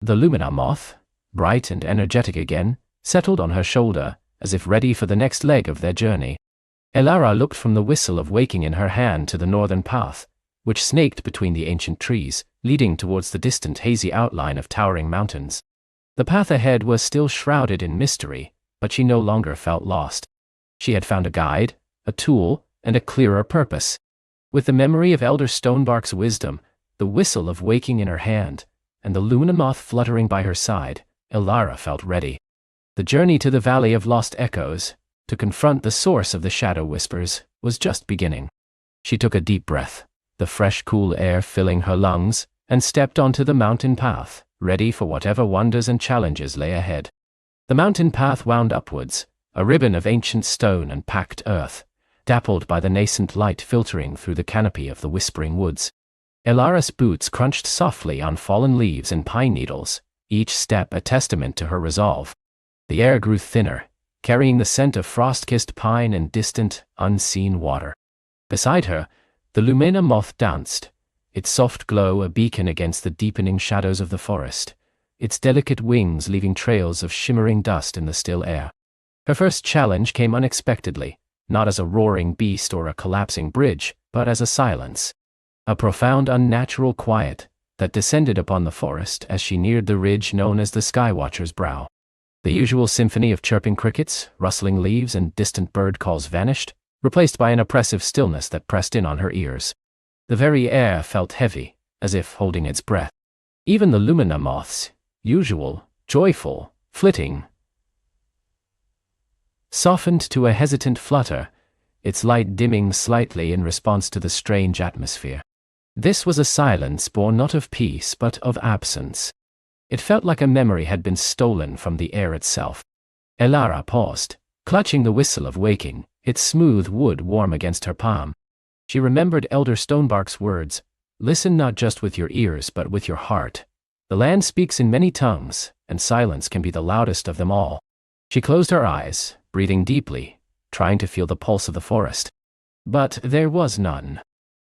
The Lumina moth, bright and energetic again, settled on her shoulder, as if ready for the next leg of their journey. Elara looked from the whistle of waking in her hand to the northern path, which snaked between the ancient trees, leading towards the distant hazy outline of towering mountains. The path ahead was still shrouded in mystery, but she no longer felt lost. She had found a guide, a tool, and a clearer purpose. With the memory of Elder Stonebark's wisdom, the whistle of waking in her hand, and the Lumina moth fluttering by her side, Elara felt ready. The journey to the Valley of Lost Echoes, to confront the source of the shadow whispers, was just beginning. She took a deep breath, the fresh cool air filling her lungs, and stepped onto the mountain path, ready for whatever wonders and challenges lay ahead. The mountain path wound upwards, a ribbon of ancient stone and packed earth, dappled by the nascent light filtering through the canopy of the Whispering Woods. Elara's boots crunched softly on fallen leaves and pine needles, each step a testament to her resolve. The air grew thinner, carrying the scent of frost-kissed pine and distant, unseen water. Beside her, the lumina moth danced, its soft glow a beacon against the deepening shadows of the forest, its delicate wings leaving trails of shimmering dust in the still air. Her first challenge came unexpectedly, not as a roaring beast or a collapsing bridge, but as a silence. A profound unnatural quiet that descended upon the forest as she neared the ridge known as the Skywatcher's Brow. The usual symphony of chirping crickets, rustling leaves, and distant bird calls vanished, replaced by an oppressive stillness that pressed in on her ears. The very air felt heavy, as if holding its breath. Even the lumina moths, usual, joyful, flitting, softened to a hesitant flutter, its light dimming slightly in response to the strange atmosphere. This was a silence born not of peace but of absence. It felt like a memory had been stolen from the air itself. Elara paused, clutching the whistle of waking, its smooth wood warm against her palm. She remembered Elder Stonebark's words, "Listen not just with your ears but with your heart. The land speaks in many tongues, and silence can be the loudest of them all." She closed her eyes, breathing deeply, trying to feel the pulse of the forest. But there was none.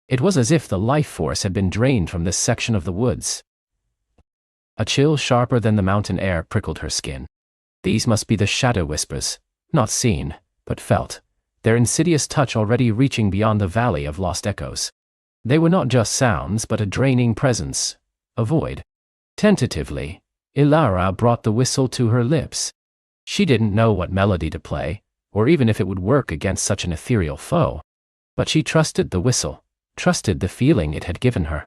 It was as if the life force had been drained from this section of the woods. A chill sharper than the mountain air prickled her skin. These must be the shadow whispers, not seen, but felt, their insidious touch already reaching beyond the valley of lost echoes. They were not just sounds but a draining presence, a void. Tentatively, Elara brought the whistle to her lips. She didn't know what melody to play, or even if it would work against such an ethereal foe. But she trusted the whistle, trusted the feeling it had given her.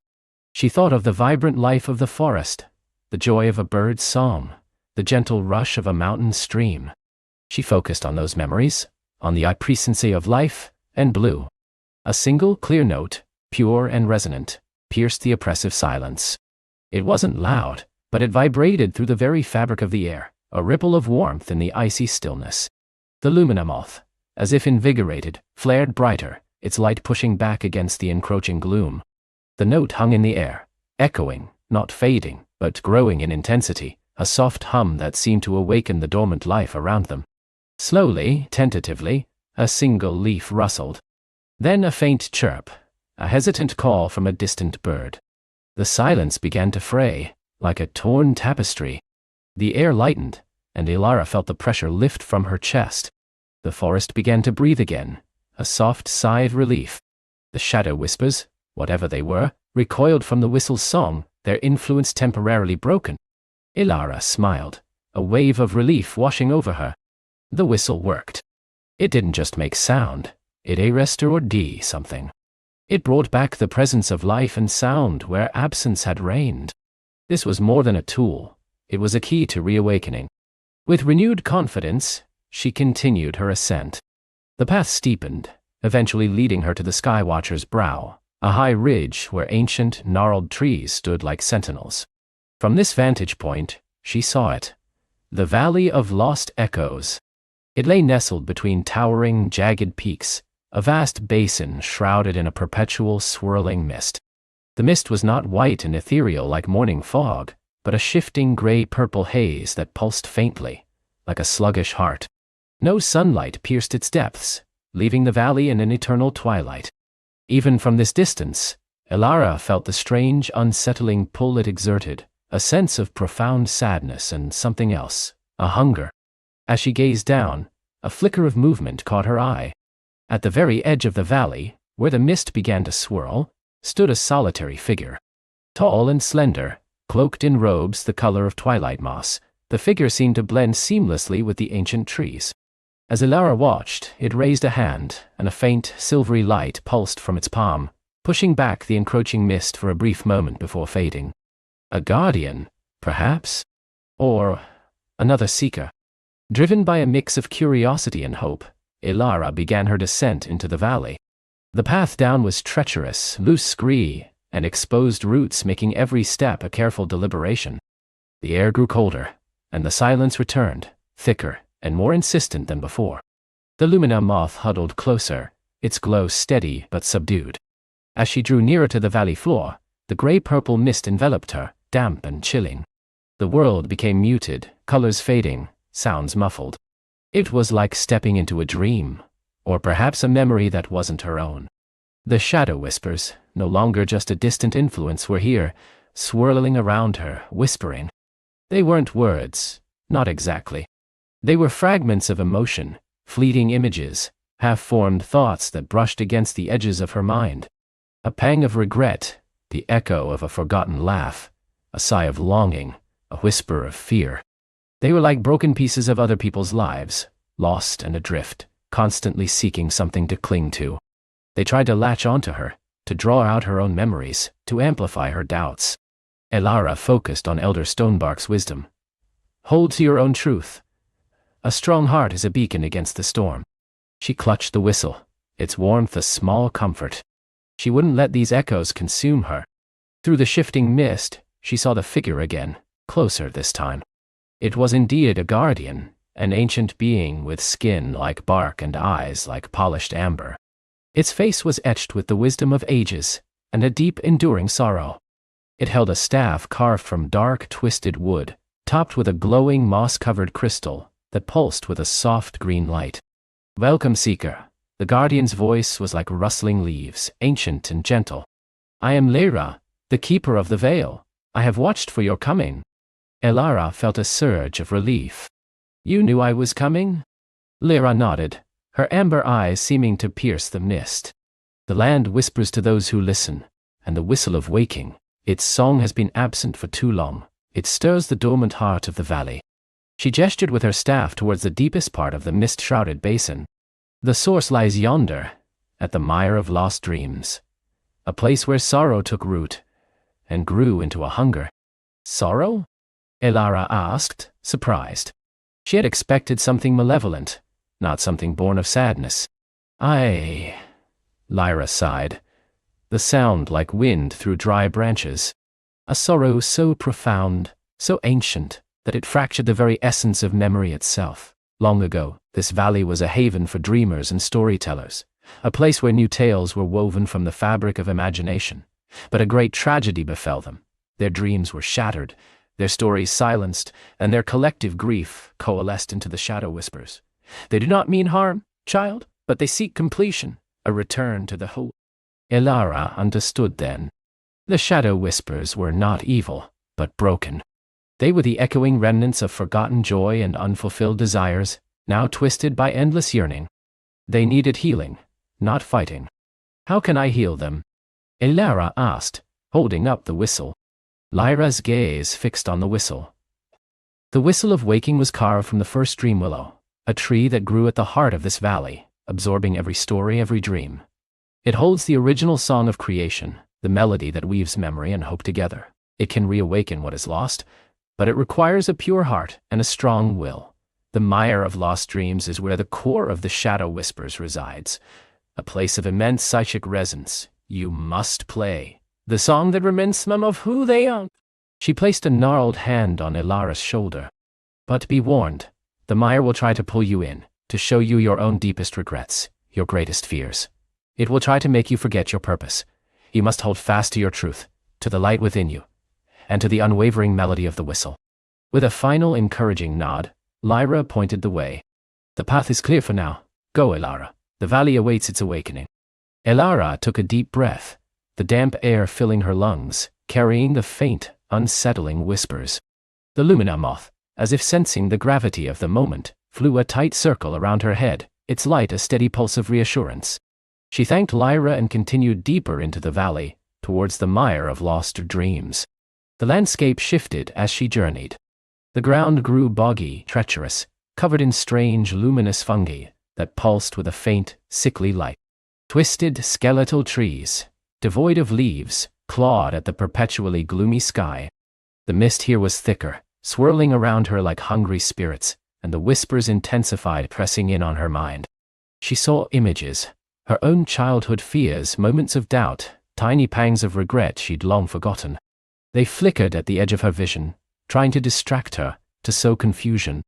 She thought of the vibrant life of the forest, the joy of a bird's song, the gentle rush of a mountain stream. She focused on those memories, on the presency of life, and blew. A single clear note, pure and resonant, pierced the oppressive silence. It wasn't loud, but it vibrated through the very fabric of the air, a ripple of warmth in the icy stillness. The lumina moth, as if invigorated, flared brighter, its light pushing back against the encroaching gloom. The note hung in the air, echoing, not fading, but growing in intensity, a soft hum that seemed to awaken the dormant life around them. Slowly, tentatively, a single leaf rustled. Then a faint chirp, a hesitant call from a distant bird. The silence began to fray, like a torn tapestry. The air lightened, and Elara felt the pressure lift from her chest. The forest began to breathe again, a soft sigh of relief. The shadow whispers, whatever they were, recoiled from the whistle's song, their influence temporarily broken. Elara smiled, a wave of relief washing over her. The whistle worked. It didn't just make sound, it restored something. It brought back the presence of life and sound where absence had reigned. This was more than a tool, it was a key to reawakening. With renewed confidence, she continued her ascent. The path steepened, eventually leading her to the Skywatcher's Brow, a high ridge where ancient, gnarled trees stood like sentinels. From this vantage point, she saw it. The Valley of Lost Echoes. It lay nestled between towering, jagged peaks, a vast basin shrouded in a perpetual swirling mist. The mist was not white and ethereal like morning fog, but a shifting gray-purple haze that pulsed faintly, like a sluggish heart. No sunlight pierced its depths, leaving the valley in an eternal twilight. Even from this distance, Elara felt the strange, unsettling pull it exerted, a sense of profound sadness and something else, a hunger. As she gazed down, a flicker of movement caught her eye. At the very edge of the valley, where the mist began to swirl, stood a solitary figure. Tall and slender, cloaked in robes the color of twilight moss, the figure seemed to blend seamlessly with the ancient trees. As Elara watched, it raised a hand, and a faint, silvery light pulsed from its palm, pushing back the encroaching mist for a brief moment before fading. A guardian, perhaps? Or another seeker? Driven by a mix of curiosity and hope, Elara began her descent into the valley. The path down was treacherous, loose scree, and exposed roots making every step a careful deliberation. The air grew colder, and the silence returned, thicker and more insistent than before. The lumina moth huddled closer, its glow steady but subdued. As she drew nearer to the valley floor, The gray-purple mist enveloped her, damp and chilling. The world became muted, colors fading, sounds muffled. It was like stepping into a dream, or perhaps a memory that wasn't her own. The shadow whispers, no longer just a distant influence, were here, swirling around her, whispering. They weren't words, not exactly. They were fragments of emotion, fleeting images, half-formed thoughts that brushed against the edges of her mind. A pang of regret, the echo of a forgotten laugh, a sigh of longing, a whisper of fear. They were like broken pieces of other people's lives, lost and adrift, constantly seeking something to cling to. They tried to latch onto her, to draw out her own memories, to amplify her doubts. Elara focused on Elder Stonebark's wisdom. Hold to your own truth. A strong heart is a beacon against the storm. She clutched the whistle, its warmth a small comfort. She wouldn't let these echoes consume her. Through the shifting mist, she saw the figure again, closer this time. It was indeed a guardian, an ancient being with skin like bark and eyes like polished amber. Its face was etched with the wisdom of ages, and a deep, enduring sorrow. It held a staff carved from dark, twisted wood, topped with a glowing moss-covered crystal that pulsed with a soft green light. Welcome, Seeker. The guardian's voice was like rustling leaves, ancient and gentle. I am Lyra, the keeper of the veil. I have watched for your coming. Elara felt a surge of relief. You knew I was coming? Lyra nodded, her amber eyes seeming to pierce the mist. The land whispers to those who listen, and the whistle of waking, its song has been absent for too long. It stirs the dormant heart of the valley. She gestured with her staff towards the deepest part of the mist-shrouded basin. The source lies yonder, at the mire of lost dreams. A place where sorrow took root, and grew into a hunger. Sorrow? Elara asked, surprised. She had expected something malevolent, not something born of sadness. Aye, Lyra sighed, the sound like wind through dry branches. A sorrow so profound, so ancient, that it fractured the very essence of memory itself. Long ago, this valley was a haven for dreamers and storytellers, a place where new tales were woven from the fabric of imagination. But a great tragedy befell them. Their dreams were shattered, their stories silenced, and their collective grief coalesced into the shadow whispers. They do not mean harm, child, but they seek completion, a return to the whole. Elara understood then. The shadow whispers were not evil, but broken. They were the echoing remnants of forgotten joy and unfulfilled desires, now twisted by endless yearning. They needed healing, not fighting. How can I heal them? Elara asked, holding up the whistle. Lyra's gaze fixed on the whistle. The whistle of waking was carved from the first dream willow, a tree that grew at the heart of this valley, absorbing every story, every dream. It holds the original song of creation, the melody that weaves memory and hope together. It can reawaken what is lost, but it requires a pure heart and a strong will. The mire of lost dreams is where the core of the shadow whispers resides, a place of immense psychic resonance. You must play the song that reminds them of who they are. She placed a gnarled hand on Elara's shoulder. But be warned, the mire will try to pull you in, to show you your own deepest regrets, your greatest fears. It will try to make you forget your purpose. You must hold fast to your truth, to the light within you, and to the unwavering melody of the whistle. With a final encouraging nod, Lyra pointed the way. The path is clear for now. Go, Elara. The valley awaits its awakening. Elara took a deep breath, the damp air filling her lungs, carrying the faint, unsettling whispers. The Lumina moth, as if sensing the gravity of the moment, flew a tight circle around her head, its light a steady pulse of reassurance. She thanked Lyra and continued deeper into the valley, towards the mire of lost dreams. The landscape shifted as she journeyed. The ground grew boggy, treacherous, covered in strange, luminous fungi that pulsed with a faint, sickly light. Twisted, skeletal trees, devoid of leaves, clawed at the perpetually gloomy sky. The mist here was thicker, swirling around her like hungry spirits, and the whispers intensified, pressing in on her mind. She saw images, her own childhood fears, moments of doubt, tiny pangs of regret she'd long forgotten. They flickered at the edge of her vision, trying to distract her, to sow confusion.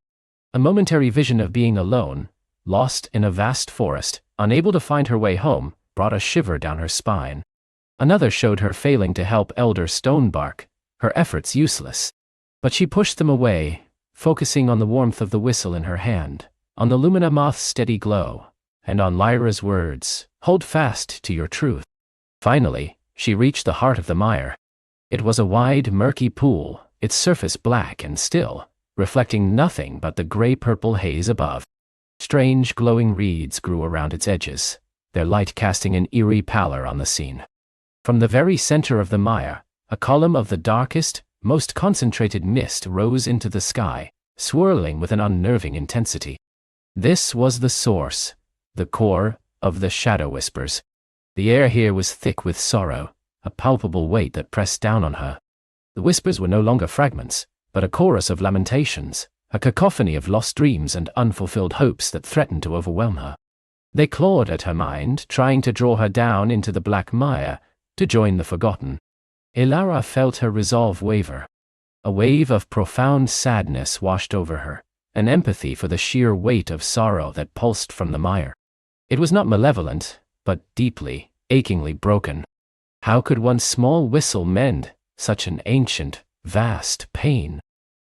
A momentary vision of being alone, lost in a vast forest, unable to find her way home, brought a shiver down her spine. Another showed her failing to help Elder Stonebark, her efforts useless. But she pushed them away, focusing on the warmth of the whistle in her hand, on the Lumina Moth's steady glow, and on Lyra's words, "Hold fast to your truth." Finally, she reached the heart of the mire. It was a wide, murky pool, its surface black and still, reflecting nothing but the gray-purple haze above. Strange glowing reeds grew around its edges, their light casting an eerie pallor on the scene. From the very center of the mire, a column of the darkest, most concentrated mist rose into the sky, swirling with an unnerving intensity. This was the source, the core, of the shadow whispers. The air here was thick with sorrow, a palpable weight that pressed down on her. The whispers were no longer fragments, but a chorus of lamentations, a cacophony of lost dreams and unfulfilled hopes that threatened to overwhelm her. They clawed at her mind, trying to draw her down into the black mire, to join the forgotten. Ilara felt her resolve waver. A wave of profound sadness washed over her, an empathy for the sheer weight of sorrow that pulsed from the mire. It was not malevolent, but deeply, achingly broken. How could one small whistle mend such an ancient, vast pain?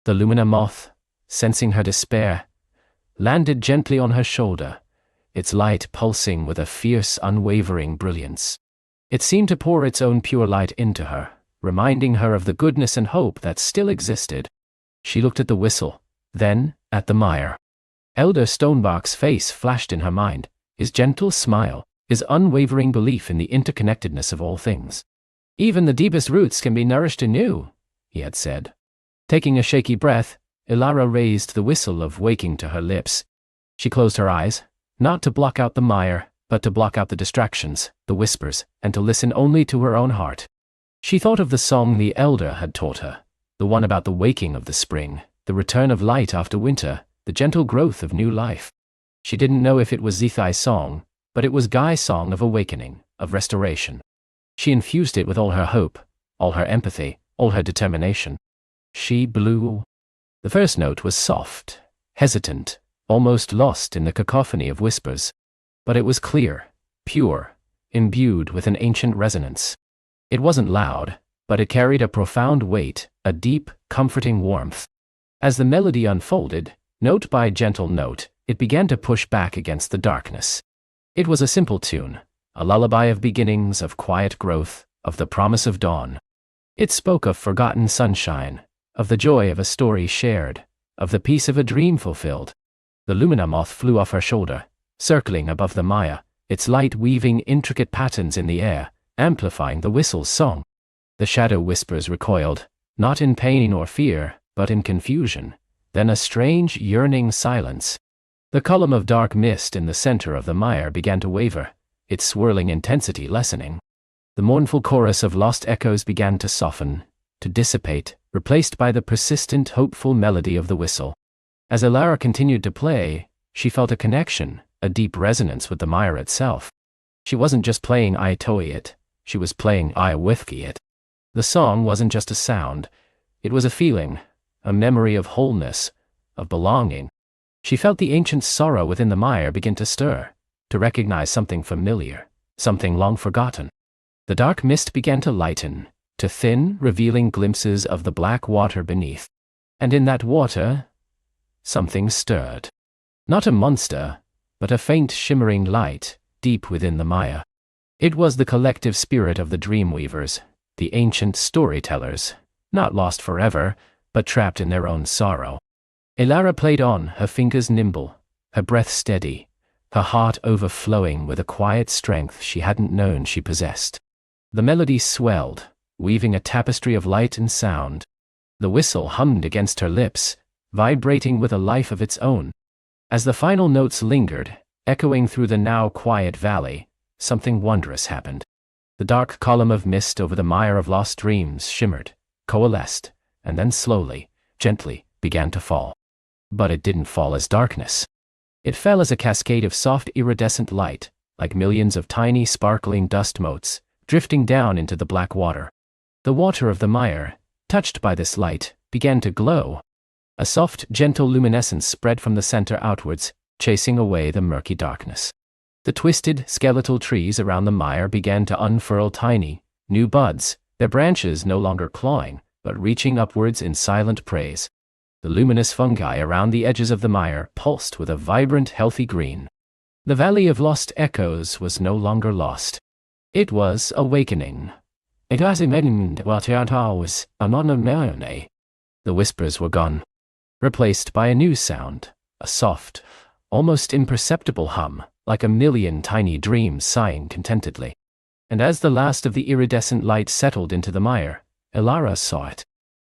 The Lumina Moth, sensing her despair, landed gently on her shoulder, its light pulsing with a fierce, unwavering brilliance. It seemed to pour its own pure light into her, reminding her of the goodness and hope that still existed. She looked at the whistle, then at the mire. Elder Stonebark's face flashed in her mind, his gentle smile, his unwavering belief in the interconnectedness of all things. "Even the deepest roots can be nourished anew," he had said. Taking a shaky breath, Ilara raised the whistle of waking to her lips. She closed her eyes, not to block out the mire, but to block out the distractions, the whispers, and to listen only to her own heart. She thought of the song the Elder had taught her, the one about the waking of the spring, the return of light after winter, the gentle growth of new life. She didn't know if it was Zithai's song, but it was Guy's song of awakening, of restoration. She infused it with all her hope, all her empathy, all her determination. She blew. The first note was soft, hesitant, almost lost in the cacophony of whispers. But it was clear, pure, imbued with an ancient resonance. It wasn't loud, but it carried a profound weight, a deep, comforting warmth. As the melody unfolded, note by gentle note, it began to push back against the darkness. It was a simple tune, a lullaby of beginnings, of quiet growth, of the promise of dawn. It spoke of forgotten sunshine, of the joy of a story shared, of the peace of a dream fulfilled. The Lumina Moth flew off her shoulder, circling above the mire, its light weaving intricate patterns in the air, amplifying the whistle's song. The shadow whispers recoiled, not in pain or fear, but in confusion, then a strange, yearning silence. The column of dark mist in the center of the mire began to waver, its swirling intensity lessening. The mournful chorus of lost echoes began to soften, to dissipate, replaced by the persistent, hopeful melody of the whistle. As Ilara continued to play, she felt a connection, a deep resonance with the mire itself. She wasn't just playing I Toi It, she was playing I Withki It. The song wasn't just a sound, it was a feeling, a memory of wholeness, of belonging. She felt the ancient sorrow within the mire begin to stir, to recognize something familiar, something long forgotten. The dark mist began to lighten, to thin, revealing glimpses of the black water beneath. And in that water, something stirred. Not a monster, but a faint shimmering light, deep within the mire. It was the collective spirit of the Dreamweavers, the ancient storytellers, not lost forever, but trapped in their own sorrow. Ilara played on, her fingers nimble, her breath steady, her heart overflowing with a quiet strength she hadn't known she possessed. The melody swelled, weaving a tapestry of light and sound. The whistle hummed against her lips, vibrating with a life of its own. As the final notes lingered, echoing through the now quiet valley, something wondrous happened. The dark column of mist over the mire of lost dreams shimmered, coalesced, and then slowly, gently, began to fall. But it didn't fall as darkness. It fell as a cascade of soft iridescent light, like millions of tiny sparkling dust motes, drifting down into the black water. The water of the mire, touched by this light, began to glow. A soft, gentle luminescence spread from the center outwards, chasing away the murky darkness. The twisted, skeletal trees around the mire began to unfurl tiny, new buds, their branches no longer clawing, but reaching upwards in silent praise. The luminous fungi around the edges of the mire pulsed with a vibrant, healthy green. The Valley of Lost Echoes was no longer lost. It was awakening. The whispers were gone, replaced by a new sound, a soft, almost imperceptible hum, like a million tiny dreams sighing contentedly. And as the last of the iridescent light settled into the mire, Elara saw it.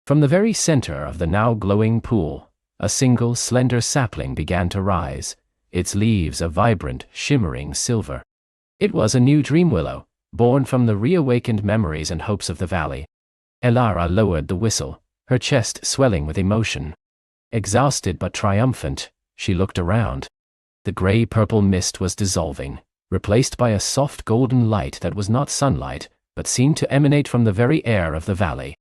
From the very center of the now glowing pool, a single slender sapling began to rise, its leaves a vibrant, shimmering silver. It was a new dream willow, born from the reawakened memories and hopes of the valley. Elara lowered the whistle, her chest swelling with emotion. Exhausted but triumphant, she looked around. The gray-purple mist was dissolving, replaced by a soft golden light that was not sunlight, but seemed to emanate from the very air of the valley.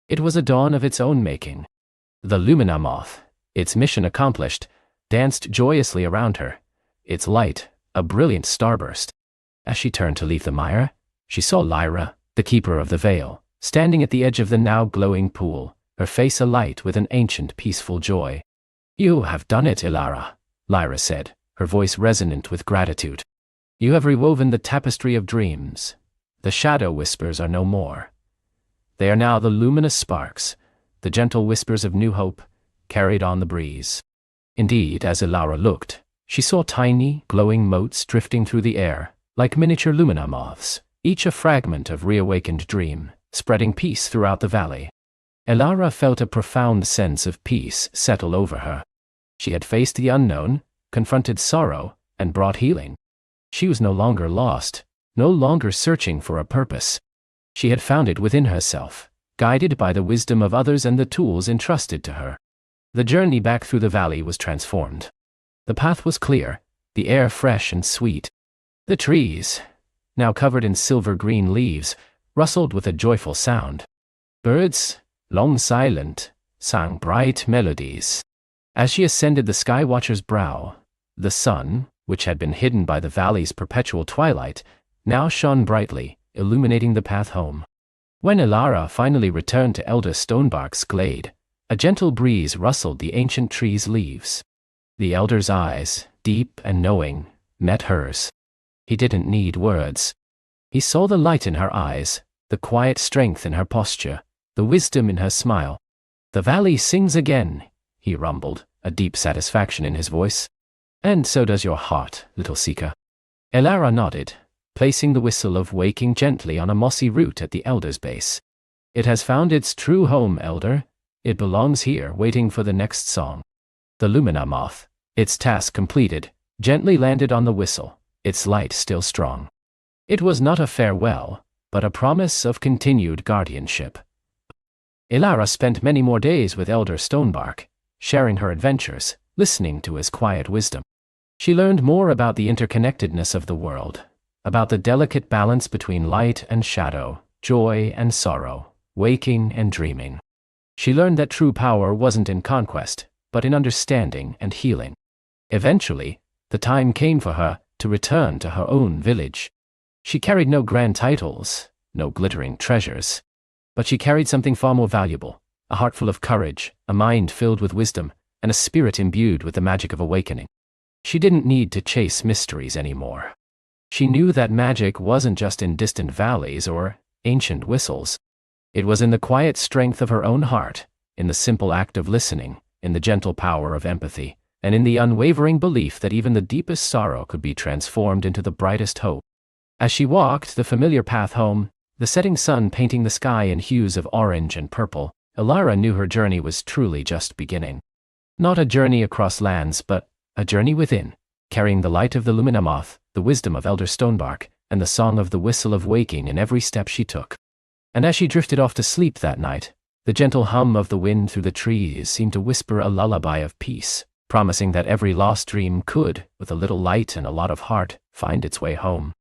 It was a dawn of its own making. The Lumina moth, its mission accomplished, danced joyously around her, its light a brilliant starburst. As she turned to leave the mire, she saw Lyra, the keeper of the veil, standing at the edge of the now glowing pool, her face alight with an ancient peaceful joy. "You have done it, Elara," Lyra said, her voice resonant with gratitude. "You have rewoven the tapestry of dreams. The shadow whispers are no more. They are now the luminous sparks, the gentle whispers of new hope, carried on the breeze." Indeed, as Elara looked, she saw tiny, glowing motes drifting through the air, like miniature lumina moths, each a fragment of reawakened dream, spreading peace throughout the valley. Elara felt a profound sense of peace settle over her. She had faced the unknown, confronted sorrow, and brought healing. She was no longer lost, no longer searching for a purpose. She had found it within herself, guided by the wisdom of others and the tools entrusted to her. The journey back through the valley was transformed. The path was clear, the air fresh and sweet. The trees, now covered in silver-green leaves, rustled with a joyful sound. Birds, long silent, sang bright melodies. As she ascended the Skywatcher's brow, the sun, which had been hidden by the valley's perpetual twilight, now shone brightly, illuminating the path home. When Elara finally returned to Elder Stonebark's glade, a gentle breeze rustled the ancient tree's leaves. The elder's eyes, deep and knowing, met hers. He didn't need words. He saw the light in her eyes, the quiet strength in her posture, the wisdom in her smile. "The valley sings again," he rumbled, a deep satisfaction in his voice. "And so does your heart, little seeker." Elara nodded, placing the whistle of waking gently on a mossy root at the elder's base. "It has found its true home, elder. It belongs here, waiting for the next song." The Lumina moth, its task completed, gently landed on the whistle, its light still strong. It was not a farewell, but a promise of continued guardianship. Elara spent many more days with Elder Stonebark, sharing her adventures, listening to his quiet wisdom. She learned more about the interconnectedness of the world, about the delicate balance between light and shadow, joy and sorrow, waking and dreaming. She learned that true power wasn't in conquest, but in understanding and healing. Eventually, the time came for her to return to her own village. She carried no grand titles, no glittering treasures, but she carried something far more valuable, a heart full of courage, a mind filled with wisdom, and a spirit imbued with the magic of awakening. She didn't need to chase mysteries anymore. She knew that magic wasn't just in distant valleys or ancient whistles. It was in the quiet strength of her own heart, in the simple act of listening, in the gentle power of empathy, and in the unwavering belief that even the deepest sorrow could be transformed into the brightest hope. As she walked the familiar path home, the setting sun painting the sky in hues of orange and purple, Elara knew her journey was truly just beginning. Not a journey across lands, but a journey within, carrying the light of the Lumina moth, the wisdom of Elder Stonebark, and the song of the whistle of waking in every step she took. And as she drifted off to sleep that night, the gentle hum of the wind through the trees seemed to whisper a lullaby of peace, promising that every lost dream could, with a little light and a lot of heart, find its way home.